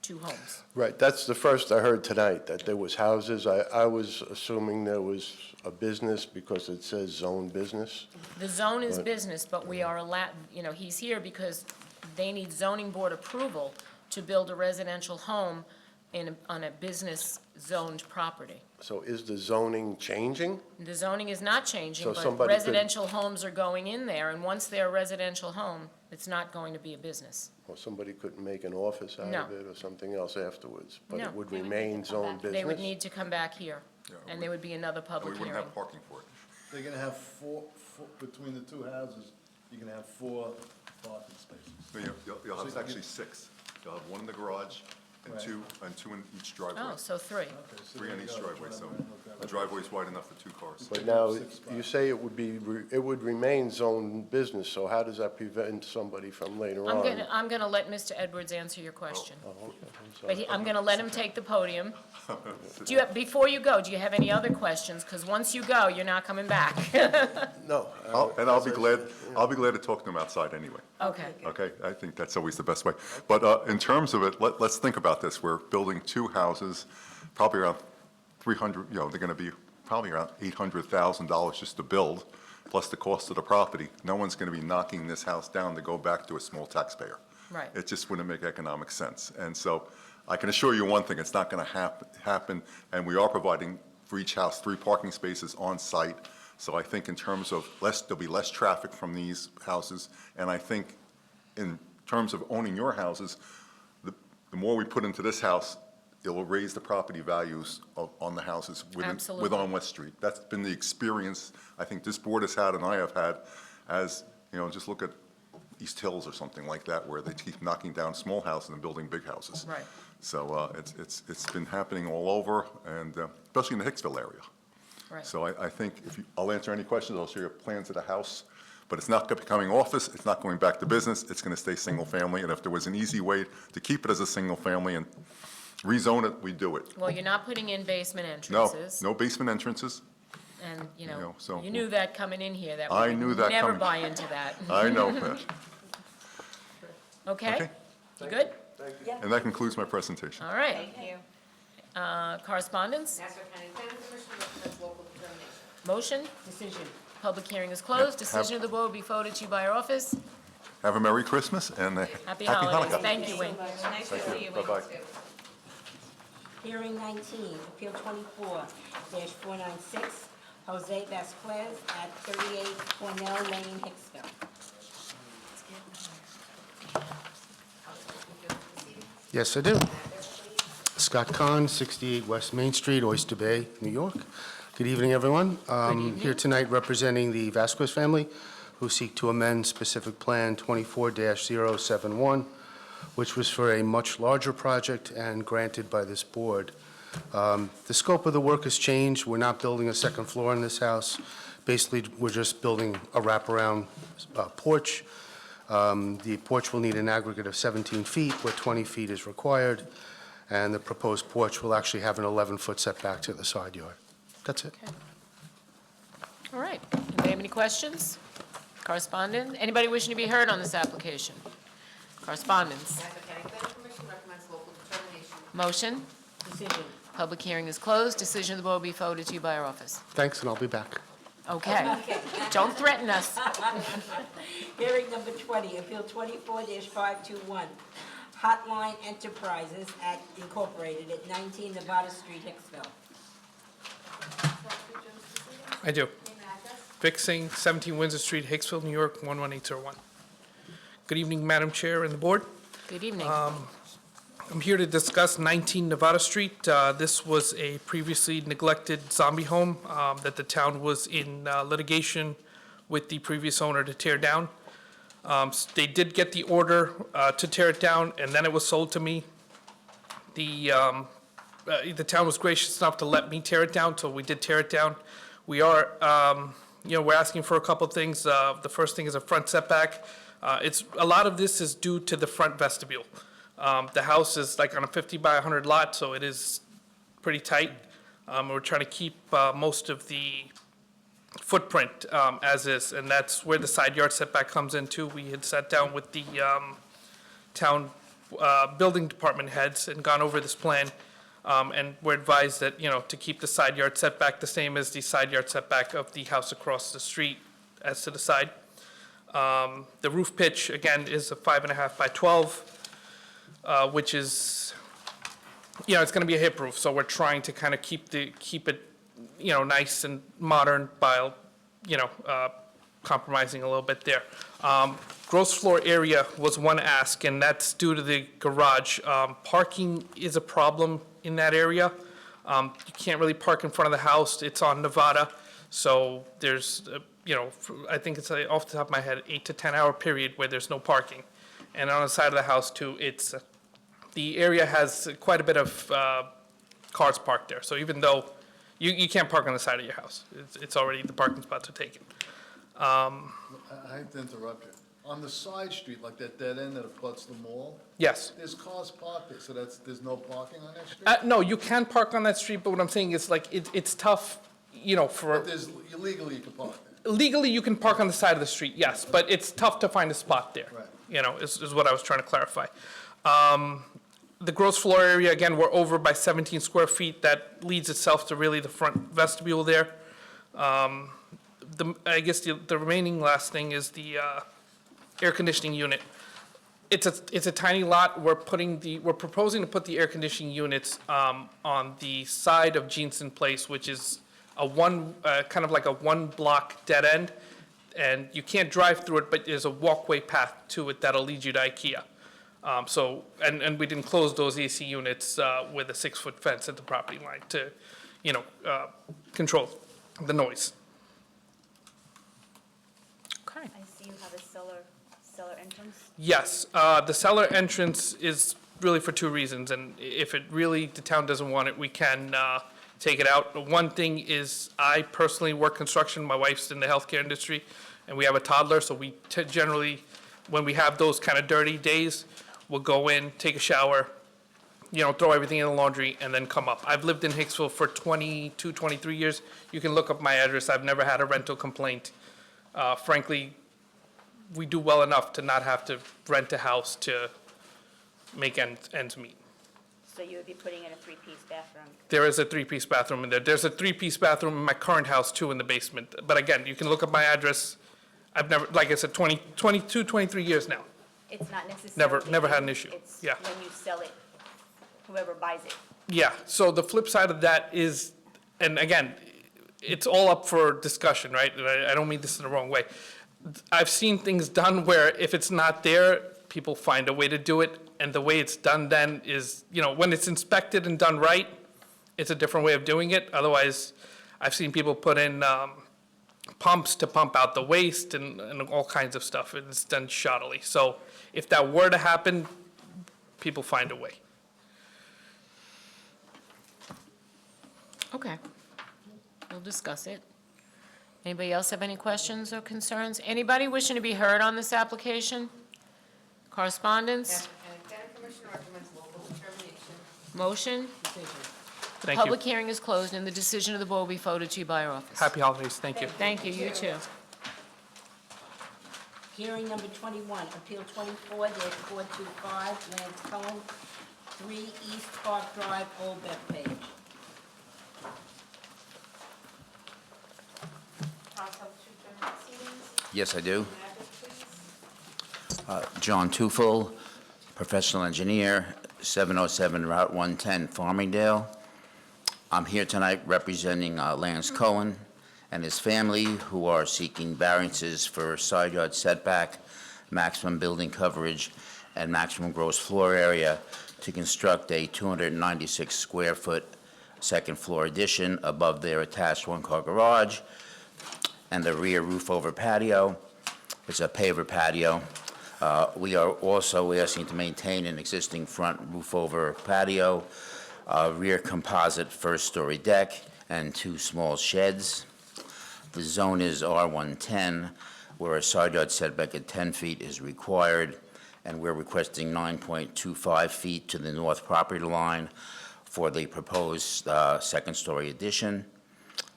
2 homes. Right, that's the first I heard tonight, that there was houses. I was assuming there was a business because it says zone business. The zone is But- business, but we are allowed, you know, he's here because they need zoning board approval to build a residential home on a business-zoned property. So is the zoning changing? The zoning is not changing, So but somebody could- residential homes are going in there, and once they're a residential home, it's not going to be a business. Or somebody couldn't make an office out No. of it or something else afterwards? But No. it would remain zone business? They would need to come back here, and there would be another public hearing. parking for it. They're gonna have four, between the 2 houses, you're gonna have 4 parking spaces. No, you'll have actually 6. You'll have 1 in the garage and Right. 2 in each driveway. Oh, so 3. 3 in each driveway, so the driveway's wide enough for 2 cars. But now, you say it would be, it would remain zone business, so how does that prevent somebody from later on? I'm gonna let Mr. Edwards answer your question. Oh, okay, I'm But sorry. I'm gonna let him take the podium. Before you go, do you have any other questions? Because once you go, you're not coming back. No. And I'll be glad to talk to them outside anyway. Okay. Okay, I think that's always the best way. But in terms of it, let's think about this. We're building 2 houses, probably around 300, you know, they're going to be probably around $800,000 just to build, plus the cost of the property. No one's going to be knocking this house down to go back to a small taxpayer. Right. It just wouldn't make economic sense. And so I can assure you one thing, it's not going to happen, and we are providing for each house 3 parking spaces on site. So I think in terms of there'll be less traffic from these houses, and I think in terms of owning your houses, the more we put into this house, it will raise the property values on the houses Absolutely. on West Street. That's been the experience I think this board has had and I have had as, you know, just look at East Hills or something like that, where they keep knocking down small houses and building big houses. Right. So it's been happening all over, and especially in the Hicksville area. Right. So I think I'll answer any questions, I'll show you plans of the house, but it's not becoming office, it's not going back to business, it's going to stay single-family, and if there was an easy way to keep it as a single-family and rezone it, we'd do it. Well, you're not putting in basement No, entrances. no basement entrances. And, you know, know, so- you knew that coming in here, that I we knew would that never coming. buy into that. I know that. Okay? Okay. You good? And that concludes my presentation. All right. Thank you. Correspondence? Nassau County Planning Commission recommends local determination. Motion? Decision. Public hearing is closed. Have- Decision of the board will be forwarded to you by our office. Have a Merry Christmas and a Happy Happy holidays. Hanukkah. Thank you, Wayne. Nice to see you. Bye-bye. Hearing 19, Appeal 24-496, Jose Vasquez at 38 Cornell Lane, Hicksville. Yes, I do. Scott Kahn, 68 West Main Street, Oyster Bay, New York. Good evening, everyone. Here tonight representing the Vasquez family, who seek to amend specific plan 24-071, which was for a much larger project and granted by this board. The scope of the work has changed. We're not building a second floor in this house. Basically, we're just building a wraparound porch. The porch will need an aggregate of 17 feet, where 20 feet is required, and the proposed porch will actually have an 11-foot setback to the side yard. That's it. All right. Anybody have any questions? Correspondent? Anybody wishing to be heard on this application? Correspondence? Rhinebeck County Planning Commission recommends local determination. Motion? Decision. Public hearing is closed. Decision of the board will be forwarded to you by our office. Thanks, and I'll be back. Okay. Don't threaten us. Hearing number 20, Appeal 24-521, Hotline Enterprises at Incorporated at 19 Nevada Street, Hicksville. I do. Fixing 17 Windsor Street, Hicksville, New York, 11801. Good evening, Madam Chair and the board. Good evening. I'm here to discuss 19 Nevada Street. This was a previously neglected zombie home that the town was in litigation with the previous owner to tear down. They did get the order to tear it down, and then it was sold to me. The town was gracious enough to let me tear it down, so we did tear it down. We are, we're asking for a couple of things. The first thing is a front setback. A lot of this is due to the front vestibule. The house is like on a 50 by 100 lot, so it is pretty tight. We're trying to keep most of the footprint as is, and that's where the side yard setback comes into. We had sat down with the town building department heads and gone over this plan, and we're advised that, to keep the side yard setback the same as the side yard setback of the house across the street as to the side. The roof pitch, again, is a 5.5 by 12. Which is, it's going to be a hip roof, so we're trying to kind of keep it, nice and modern by, compromising a little bit there. Gross floor area was one ask, and that's due to the garage. Parking is a problem in that area. You can't really park in front of the house. It's on Nevada, so there's, I think it's off the top of my head, 8 to 10 hour period where there's no parking. And on the side of the house too, the area has quite a bit of cars parked there. So even though you can't park on the side of your house, it's already, the parking spots are taken. I hate to interrupt you. On the side street, like that dead end that abuts the mall? Yes. There's cars parked there, so there's no parking on that street? No, you can park on that street, but what I'm saying is like, it's tough, for. But illegally you can park there? Legally, you can park on the side of the street, yes, but it's tough to find a spot there. Right. Is what I was trying to clarify. The gross floor area, again, we're over by 17 square feet. That leads itself to really the front vestibule there. I guess the remaining last thing is the air conditioning unit. It's a tiny lot. We're proposing to put the air conditioning units on the side of Jeanson Place, which is kind of like a one block dead end. And you can't drive through it, but there's a walkway path to it that'll lead you to IKEA. And we didn't close those AC units with a 6-foot fence at the property line to, control the noise. Okay. I see you have a cellar entrance. Yes, the cellar entrance is really for 2 reasons, and if the town doesn't want it, we can take it out. One thing is, I personally work construction, my wife's in the healthcare industry, and we have a toddler, so we generally, when we have those kind of dirty days, we'll go in, take a shower, throw everything in the laundry, and then come up. I've lived in Hicksville for 22, 23 years. You can look up my address. I've never had a rental complaint. Frankly, we do well enough to not have to rent a house to make ends meet. So you would be putting in a 3-piece bathroom? There is a 3-piece bathroom in there. There's a 3-piece bathroom in my current house too in the basement. But again, you can look up my address. I've never, like I said, 22, 23 years now. It's not necessarily. Never had an issue. It's Yeah. when you sell it, whoever buys it. Yeah, so the flip side of that is, and again, it's all up for discussion, right? And I don't mean this in the wrong way. I've seen things done where if it's not there, people find a way to do it, and the way it's done then is, when it's inspected and done right, it's a different way of doing it. Otherwise, I've seen people put in pumps to pump out the waste and all kinds of stuff, and it's done shoddily. So if that were to happen, people find a way. Okay. We'll discuss it. Anybody else have any questions or concerns? Anybody wishing to be heard on this application? Correspondence? And planning commission recommends local determination. Motion? The Thank you. public hearing is closed, and the decision of the board will be forwarded to you by our office. Happy holidays, thank you. Thank you, you too. Hearing number 21, Appeal 24-425, Lance Cohen, 3 East Park Drive, Old Bethpage. Council Chair, proceedings. Yes, I do. Address, please. John Tufel, professional engineer, 707 Route 110, Farmingdale. I'm here tonight representing Lance Cohen and his family, who are seeking variances for side yard setback, maximum building coverage, and maximum gross floor area to construct a 296-square-foot second-floor addition above their attached one-car garage and the rear roof-over patio. It's a paver patio. We are also asking to maintain an existing front roof-over patio, rear composite first-story deck, and 2 small sheds. The zone is R110, where a side yard setback at 10 feet is required, and we're requesting 9.25 feet to the north property line for the proposed second-story addition.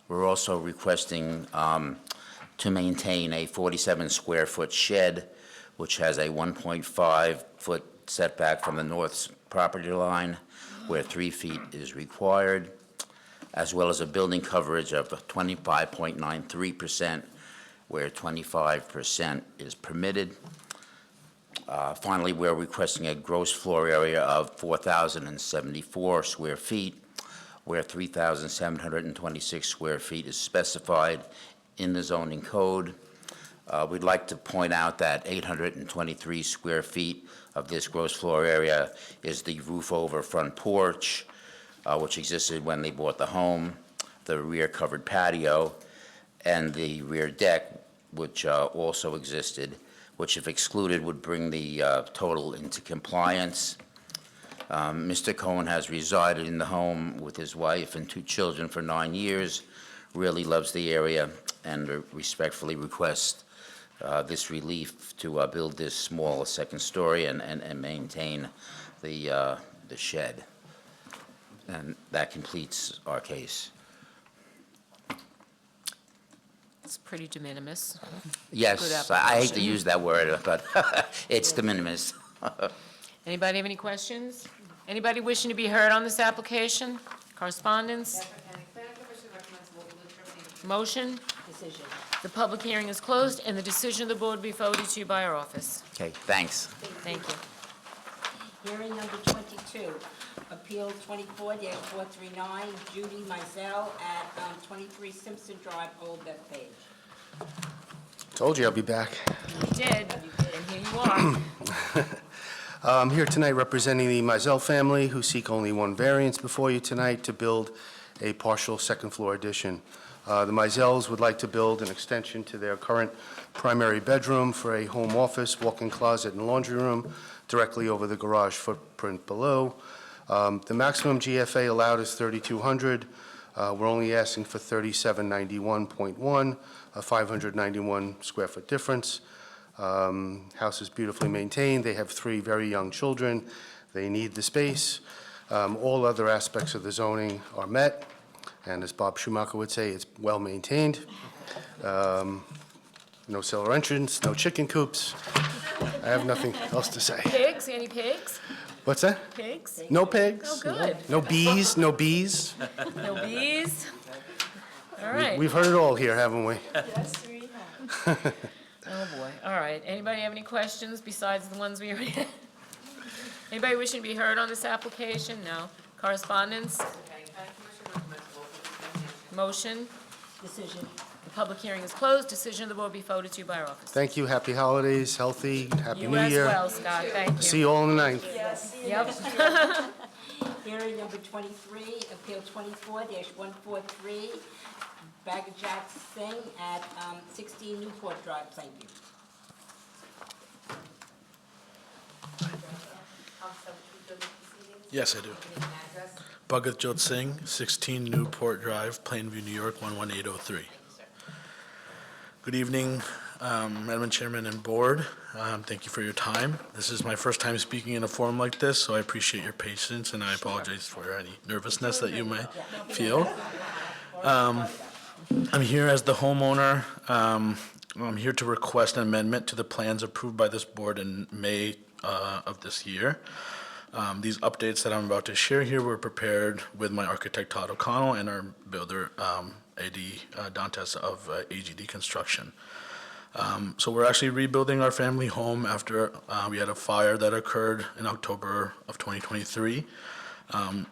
We're also requesting to maintain a 47-square-foot shed, which has a 1.5-foot setback from the north property line, where 3 feet is required, as well as a building coverage of 25.93%, where 25% is permitted. Finally, we're requesting a gross floor area of 4,074 square feet, where 3,726 square feet is specified in the zoning code. We'd like to point out that 823 square feet of this gross floor area is the roof-over front porch, which existed when they bought the home, the rear covered patio, and the rear deck, which also existed, which if excluded would bring the total into compliance. Mr. Cohen has resided in the home with his wife and 2 children for 9 years, really loves the area, and respectfully requests this relief to build this small second story and maintain the shed. And that completes our case. It's pretty de minimis. Yes, I hate to use that word, but it's de minimis. Anybody have any questions? Anybody wishing to be heard on this application? Correspondence? Planning commission recommends local determination. Motion? Decision. The public hearing is closed, and the decision of the board will be forwarded to you by our office. Okay, thanks. Thank you. Hearing number 22, Appeal 24-439, Judy Mizell at 23 Simpson Drive, Old Bethpage. Told you I'll be back. You did, and here you are. I'm here tonight representing the Mizell family, who seek only one variance before you tonight to build a partial second-floor addition. The Mizells would like to build an extension to their current primary bedroom for a home office, walk-in closet, and laundry room directly over the garage footprint below. The maximum GFA allowed is 3,200. We're only asking for 3,791.1, a 591 square foot difference. House is beautifully maintained. They have 3 very young children. They need the space. All other aspects of the zoning are met. And as Bob Schumacher would say, it's well maintained. No cellar entrance, no chicken coops. I have nothing else to say. Pigs? Any pigs? What's that? Pigs? No pigs. Oh, good. No bees, no bees. No bees? All right. We've heard it all here, haven't we? Yes, we have. Oh, boy. All right. Anybody have any questions besides the ones we already had? Anybody wishing to be heard on this application? No. Correspondence? Planning commission recommends local determination. Motion? Decision. The Public hearing is closed. Decision of the board will be forwarded to you by our office. Thank you, happy holidays, healthy, happy You New as Year. well, Scott, thank you. See you all on the 9th. Yep. Hearing number 23, Appeal 24-143, Bagajat Singh at 16 Newport Drive, Plainview. Yes, I do. Bhagat Jot Singh, 16 Newport Drive, Plainview, New York, 11803. Good evening, Madam Chairman and Board. Thank you for your time. This is my first time speaking in a forum like this, so I appreciate your patience, and I apologize for any nervousness that you may feel. I'm here as the homeowner. I'm here to request an amendment to the plans approved by this board in May of this year. These updates that I'm about to share here were prepared with my architect Todd O'Connell and our builder A.D. Dantes of AGD Construction. So we're actually rebuilding our family home after we had a fire that occurred in October of 2023.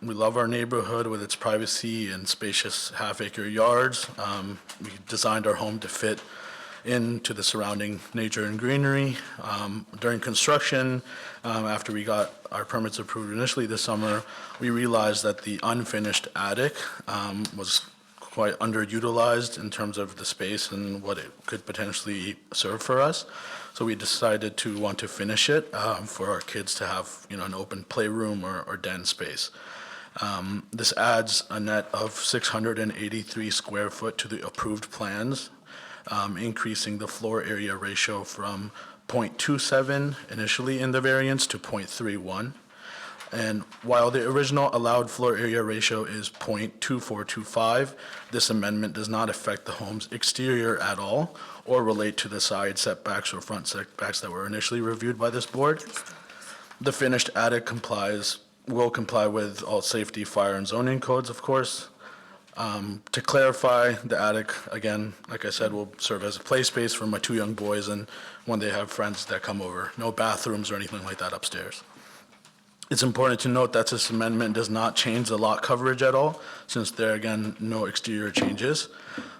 We love our neighborhood with its privacy and spacious half-acre yards. We designed our home to fit into the surrounding nature and greenery. During construction, after we got our permits approved initially this summer, we realized that the unfinished attic was quite underutilized in terms of the space and what it could potentially serve for us. So we decided to want to finish it for our kids to have, an open playroom or den space. This adds a net of 683 square foot to the approved plans, increasing the floor area ratio from 0.27 initially in the variance to 0.31. And while the original allowed floor area ratio is 0.2425, this amendment does not affect the home's exterior at all or relate to the side setbacks or front setbacks that were initially reviewed by this board. The finished attic will comply with all safety, fire, and zoning codes, of course. To clarify, the attic, again, like I said, will serve as a play space for my two young boys and when they have friends that come over. No bathrooms or anything like that upstairs. It's important to note that this amendment does not change the lot coverage at all, since there are, again, no exterior changes.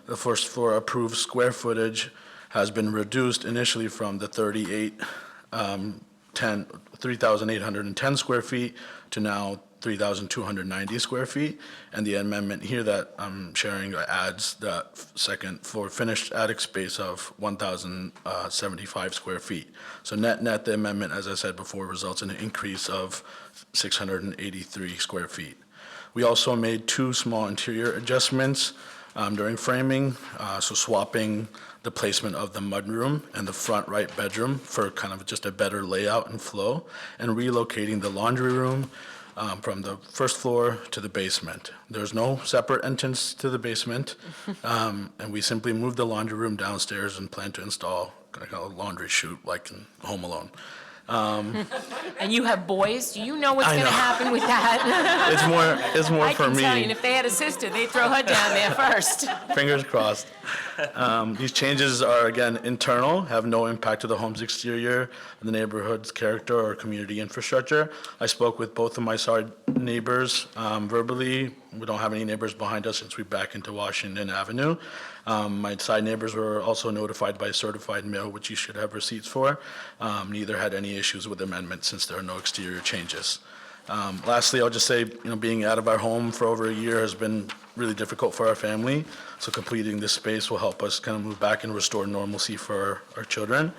The first floor approved square footage has been reduced initially from the 3,810 square feet to now 3,290 square feet, and the amendment here that I'm sharing adds that second floor finished attic space of 1,075 square feet. So net, the amendment, as I said before, results in an increase of 683 square feet. We also made two small interior adjustments during framing, so swapping the placement of the mudroom and the front right bedroom for kind of just a better layout and flow, and relocating the laundry room from the first floor to the basement. There's no separate entrance to the basement, and we simply moved the laundry room downstairs and plan to install kind of a laundry chute like in Home Alone. And you have boys, do you know what's I gonna know. happen with that? It's more I for can tell you, me. and if they had a sister, they'd throw her down there first. Fingers crossed. These changes are, again, internal, have no impact to the home's exterior, the neighborhood's character, or community infrastructure. I spoke with both of my side neighbors verbally. We don't have any neighbors behind us since we back into Washington Avenue. My side neighbors were also notified by certified mail, which you should have receipts for. Neither had any issues with the amendment since there are no exterior changes. Lastly, I'll just say, being out of our home for over a year has been really difficult for our family. So completing this space will help us kind of move back and restore normalcy for our children.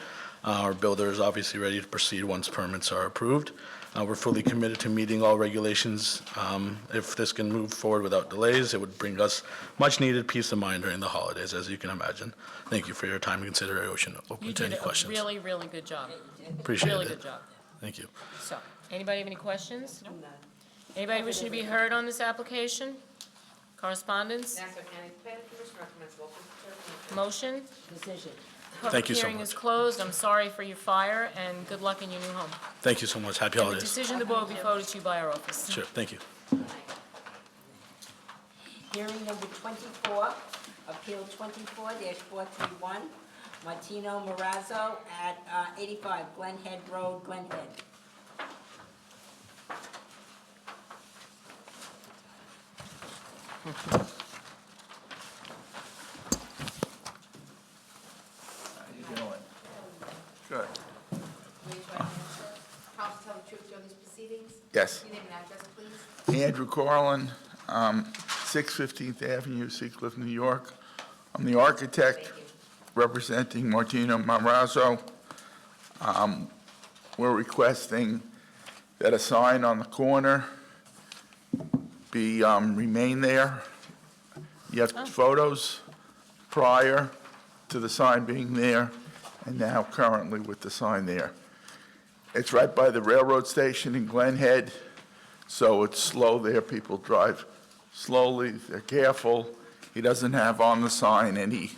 Our builder is obviously ready to proceed once permits are approved. We're fully committed to meeting all regulations. If this can move forward without delays, it would bring us much-needed peace of mind during the holidays, as you can imagine. Thank you for your time and consideration. Open You to any did a questions. really, really good job. Appreciate Really it. good job. Thank you. So, anybody have any questions? No. Anybody wishing to be heard on this application? Correspondence? Nassau County Planning Commission recommends local conservation. Motion? Decision. Thank you so Public hearing is much. closed. I'm sorry for your fire, and good luck in your new home. Thank you so much. Happy And the holidays. decision of the board will be forwarded to you by our office. Sure, thank you. Hearing number 24, Appeal 24-431, Martino Marazzo at 85 Glen Head Road, Glen Head. Andrew Carlin, 615th Avenue, Seacliff, New York. I'm the architect representing Martino Marazzo. We're requesting that a sign on the corner be, remain there. You have photos prior to the sign being there, and now currently with the sign there. It's right by the railroad station in Glen Head, so it's slow there. People drive slowly, they're careful. He doesn't have on the sign any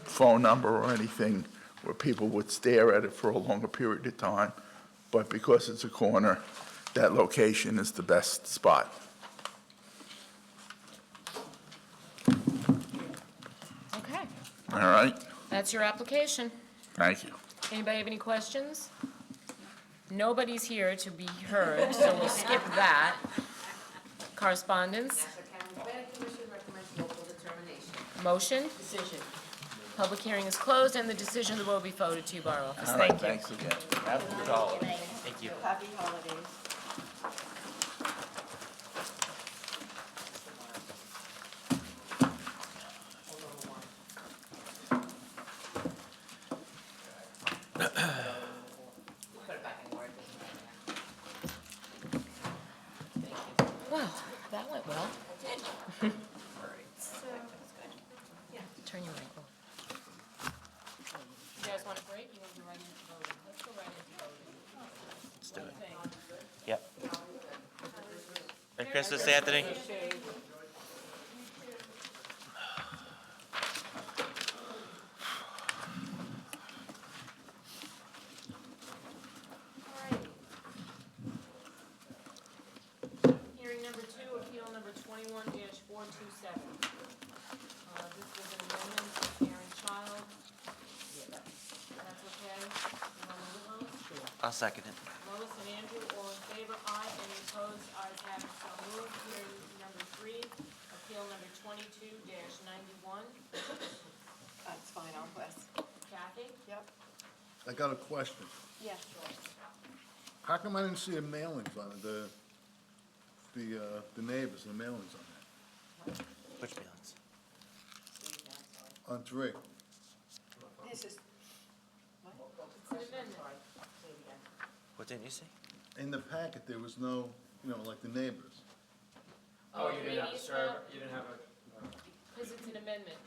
phone number or anything where people would stare at it for a longer period of time. But because it's a corner, that location is the best spot. Okay, All right? that's your application. Thank you. Anybody have any questions? Nobody's here to be heard, so we'll skip that. Correspondence? Nassau County Planning Commission recommends local determination. Motion? Decision. Public hearing is closed, and the decision of the board will be forwarded to you by our office. All right, Thank you. thanks again. Have a good holiday. Thank you. Happy holidays. Well, that went well. Turn your mic off. You guys want a break? You want to go right into voting? Let's go right into voting. Let's do it. What do you think? Yep. Merry Christmas, Anthony. Hearing number 2, appeal number 21-427. This was an amendment to Karen Child. That's okay? You want to move it, Lois? I'll second it. Lois and Andrew, all in favor, aye. Any opposed, ayes have it, so moved. Hearing number 3, appeal number 22-91. That's fine, I'll bless. Kathy? Yep. I got a question. Yeah, sure. How come I didn't see the mailings on it, the neighbors, the mailings on that? Which balance? On 3. This is, It's an amendment. What didn't you say? In the packet, there was no, like the neighbors. Oh, you didn't have a server, you didn't have a... Because it's an amendment.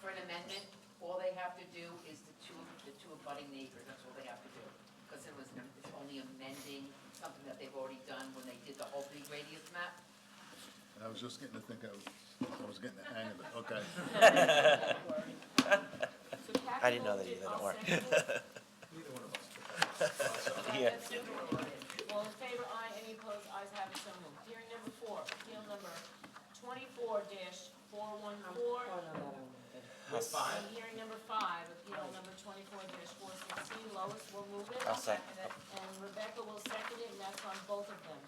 For an amendment, all they have to do is the two abutting neighbors, that's all they have to do. Because it's only amending something that they've already done when they did the whole big radius map. And I was just getting to think I was getting the hang of it, okay. So Kathy I didn't know that moved it, either, don't I'll worry. second it. Yeah. All in favor, aye. Any opposed, ayes have it, so moved. Hearing number 4, appeal number 24-414. And hearing number 5, appeal number 24-416. Lois will move it. I'll second. And Rebecca will second it, and that's on both of them.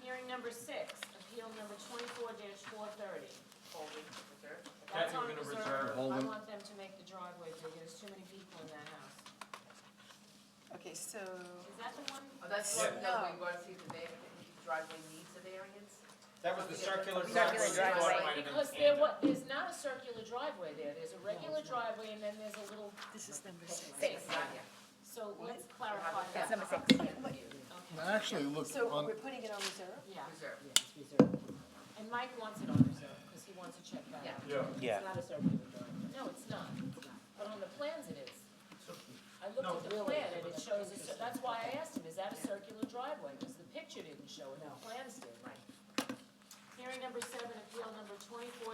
Hearing number 6, appeal number 24-430. Holding, reserve. That's on reserve. I Holding. want them to make the driveway bigger. There's too many people in that house. okay, so, Is that the one? Oh, that's what, no, we want to see if the driveway needs a variance? That was the circular Circular driveway. Because there's not a circular driveway there. There's a regular driveway, and then there's a little this is number 6. space. So let's clarify that. That's number 6. I actually looked So on, we're putting it on reserve? Yeah. Reserve. And Mike wants it on reserve, because he wants to check that out. Yeah. It's not a circular driveway. No, it's not. But on the plans it is. I looked at the plan, and it shows, that's why I asked him, is that a circular driveway? Because the picture didn't show it, the plans did. Hearing number 7, appeal number 24-469.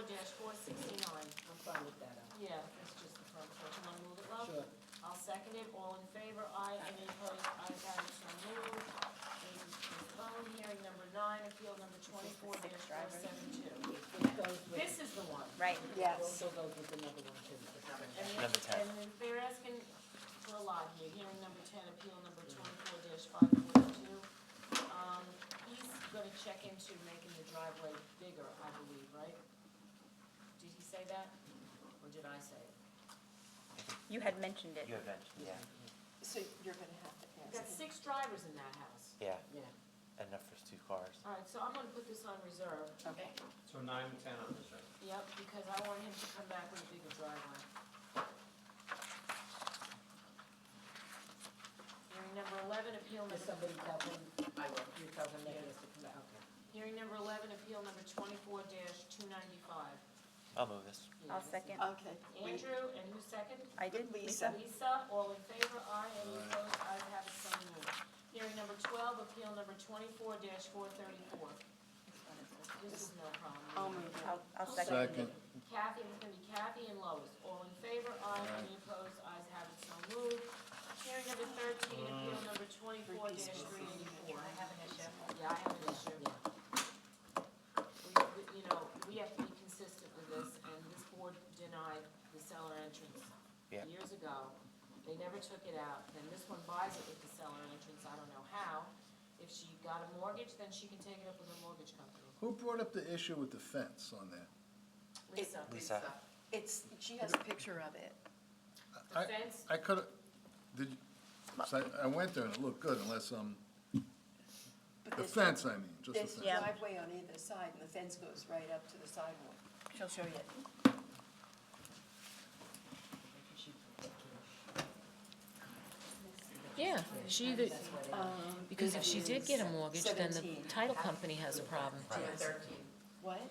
I'm fine with that. Yeah, that's just the front porch. You want to move it, love? Sure. I'll second it. All in favor? Aye. Any opposed? Ayes have it, so moved. Hearing number 9, appeal number 24-472. This is the one. Right. Yes. Also goes with the number 1, too. Number 10. And they're asking for a lot here. Hearing number 10, appeal number 24-542. He's gonna check into making the driveway bigger, I believe, right? Did he say that? Or did I say it? You had mentioned it. You have mentioned, yeah. So you're gonna have to We've got ask. 6 drivers in that house. Yeah, Yeah. enough for 2 cars. All right, so I'm gonna put this on reserve. Okay. So 9 and 10 on this, right? Yep, because I want him to come back with a bigger driveway. Hearing number 11, appeal Does number, somebody tell him, I will. you tell him that he has to come back? Okay. hearing number 11, appeal number 24-295. I'll move this. I'll second. Okay. Andrew, and who's second? I did, Lisa. Lisa, all in favor, aye, any opposed, ayes have it, so moved. Hearing number 12, appeal number 24-434. This is no problem. I'll move it. I'll second. Second. Kathy, it's gonna be Kathy and Lois, all in favor, aye, any opposed, ayes have it, so moved. Hearing number 13, appeal number 24-384. I have an issue. Yeah, I have an issue. You know, we have to be consistent with this, and this board denied the cellar entrance Yeah. years ago. They never took it out, then this one buys it with the cellar entrance, I don't know how. If she got a mortgage, then she can take it up with her mortgage company. Who brought up the issue with the fence on there? Lisa, Lisa. She has a picture of it. the I- fence, I could've, so I went there and it looked good unless, But the there's fence, I mean, just the There's fence. a driveway on either side, and the fence goes right up to the sidewalk. She'll show you. yeah, because if she did get a mortgage, then the 17. title company has a problem. Number 13. What? Number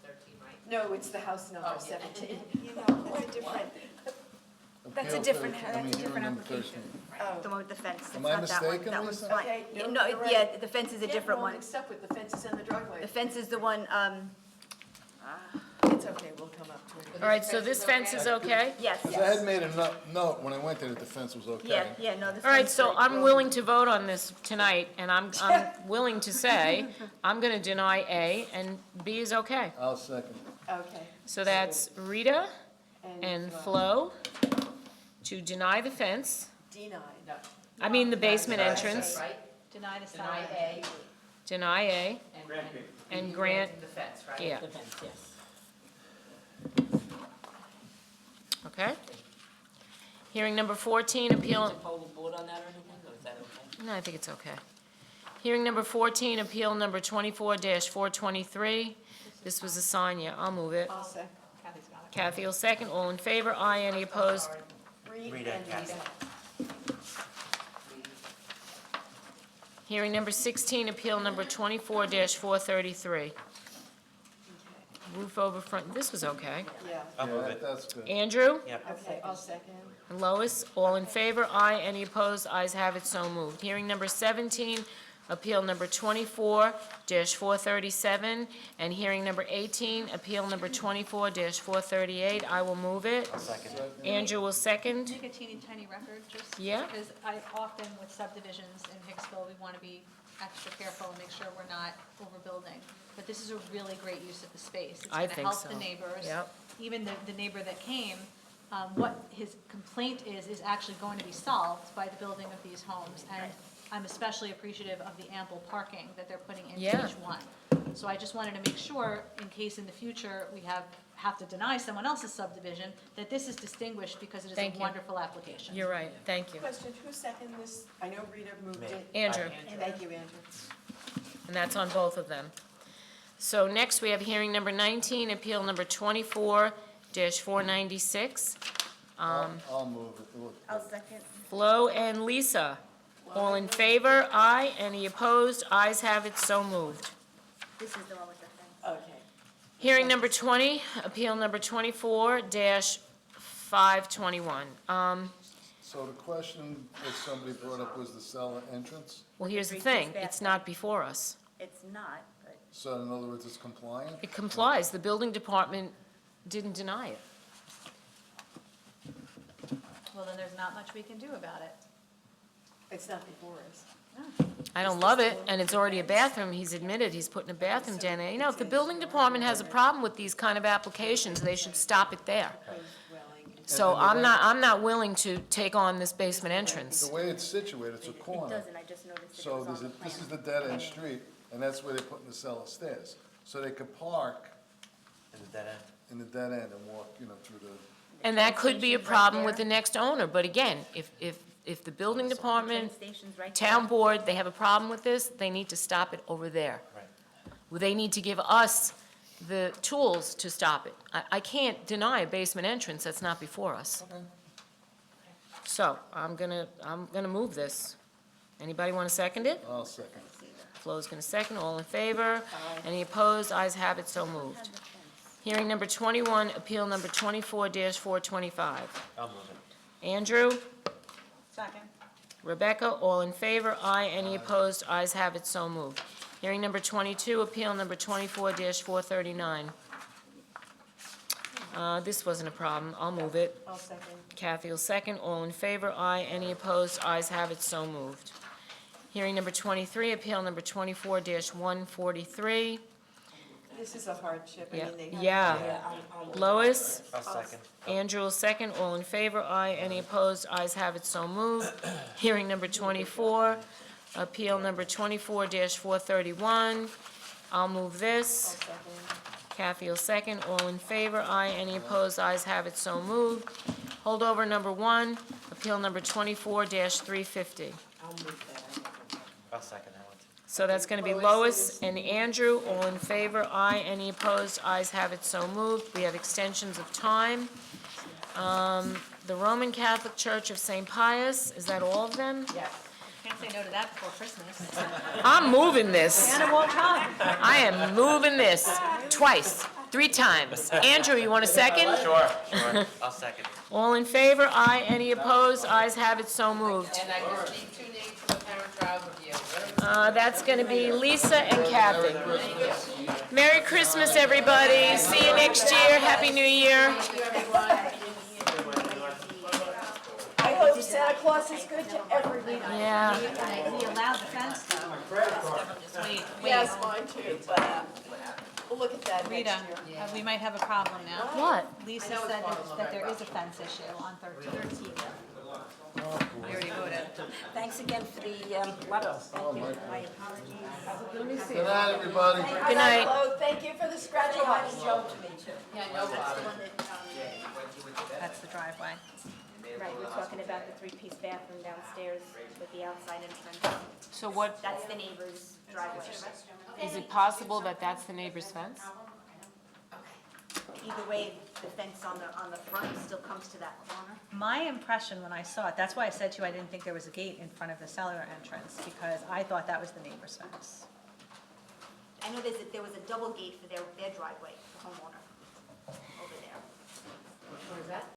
13, right? No, it's the house number 17. You know, that's a different, that's a Appeal different, 13, I that's mean, a hearing different number application. 13. The one with the fence, it's Am I not that one. mistaken, That one's Lisa? fine. Okay, no, No, you're right. yeah, the fence is a different Yeah, one. well, except with the fences and the driveway. The fence is the one, It's okay, we'll come up to it. All right, so this fence is okay? yes. Cause I had made a note when I went there that the fence was okay. Yeah, yeah, no, the fence. All right, so I'm willing to vote on this tonight, and I'm willing to say, I'm gonna deny A, and B is okay. I'll second. Okay. So that's Rita and Flo to deny the fence, Denied. I mean the basement entrance, Right? Deny the Deny side. A deny A, and grant, the fence, right? yeah, The fence, yes. okay? Hearing number 14, appeal, To poll the board on that or anything, or is that okay? no, I think it's okay. Hearing number 14, appeal number 24-423. This was a sign, yeah, I'll move it. I'll second. Kathy's got it. Kathy will second, all in favor, aye, any opposed? Rita and Lisa. Hearing number 16, appeal number 24-433. Roof over front, this was okay. Yeah, I'll move Yeah, it. that's good. Andrew? Yep. okay, I'll second. And Lois, all in favor, aye, any opposed, ayes have it, so moved. Hearing number 17, appeal number 24-437, and hearing number 18, appeal number 24-438, I will move it. I'll second. Andrew will second. Make a teeny tiny record, just. Yeah. Because I often with subdivisions in Hicksville, we want to be extra careful and make sure we're not overbuilding. But this is a really great use of the space. I It's think going to help the so. neighbors. Yep. Even the neighbor that came, what his complaint is actually going to be solved by the building of these homes. And I'm especially appreciative of the ample parking that they're putting into Yeah. each one. So I just wanted to make sure, in case in the future we have to deny someone else's subdivision, that this is distinguished because it is Thank a you. wonderful application. You're right, thank you. Question, who seconded this? I know Rita moved it. Andrew. Thank you, Andrew. And that's on both of them. So next, we have hearing number 19, appeal number 24-496. I'll move it. Look, I'll second. Flo and Lisa, all in favor, aye, any opposed, ayes have it, so moved. This is the one with the fence. Okay. Hearing number 20, appeal number 24-521. So the question that somebody brought up was the cellar entrance? Well, here's the thing, it's not before us. It's not, but So in other words, it's compliant? It complies, the building department didn't deny it. Well, then there's not much we can do about it. It's not before us. I don't love it, and it's already a bathroom, he's admitted he's putting a bathroom down there. You know, if the building department has a problem with these kind of applications, they should stop it there. So I'm not willing to take on this basement entrance. The way it's situated, it's a it corner. doesn't, I just noticed it So was on the this is plan. the dead-end street, and that's where they're putting the cellar stairs. So they could park Is it dead end? in the dead end and walk, through the, And that could be a problem with the next owner, but again, if if the building Train department, station's right town board, they have a problem with this, they need to stop it over there. Well, they need to give us the tools to stop it. I can't deny a basement entrance, that's not before us. So, I'm gonna move this. Anybody want to second it? I'll second. Flo's gonna second, all in favor? Any opposed? Ayes have it, so moved. Hearing number 21, appeal number 24-425. I'll move it. Andrew? Second. Rebecca, all in favor? Aye. Any opposed? Ayes have it, so moved. Hearing number 22, appeal number 24-439. This wasn't a problem. I'll move it. I'll second. Kathy will second. All in favor? Aye. Any opposed? Ayes have it, so moved. Hearing number 23, appeal number 24-143. This is a hardship. I Yeah. mean, they have- Yeah. Lois? I'll second. Andrew will second. All in favor? Aye. Any opposed? Ayes have it, so moved. Hearing number 24, appeal number 24-431. I'll move this. Kathy will second. All in favor? Aye. Any opposed? Ayes have it, so moved. Holdover number 1, appeal number 24-350. I'll move that. I'll second that one. So that's going to be Lois and Andrew. All in favor? Aye. Any opposed? Ayes have it, so moved. We have extensions of time. The Roman Catholic Church of St. Pius, is that all of them? Yes. Can't say no to that before Christmas. I'm moving this. Santa won't come. I am moving this twice, 3 times. Andrew, you want a second? Sure. I'll second. All in favor? Aye. Any opposed? Ayes have it, so moved. And I just need 2 names for the parent trial review. That's going to be Lisa and Kathy. Merry Christmas, everybody. See you next year. Happy New Year. I hope Santa Claus is good to everybody. Yeah. We allowed the fence though. Yes, mine too, but, we'll look at that Rita, next year. we might have a problem now. What? Lisa said that there is a fence issue on 13. We already voted. Thanks again for the letter. Thank you. My apologies. Good night, everybody. Good night. Hello, thank you for the scratch offs. Joe to me too. Yeah, no problem. That's the driveway. Right, we're talking about the 3-piece bathroom downstairs with the outside entrance. So what, That's the neighbor's driveway. is it possible that that's the neighbor's fence? Either way, the fence on the front still comes to that corner. My impression when I saw it, that's why I said to you I didn't think there was a gate in front of the cellular entrance, because I thought that was the neighbor's fence. I know there was a double gate for their driveway, the homeowner, over there. What is that?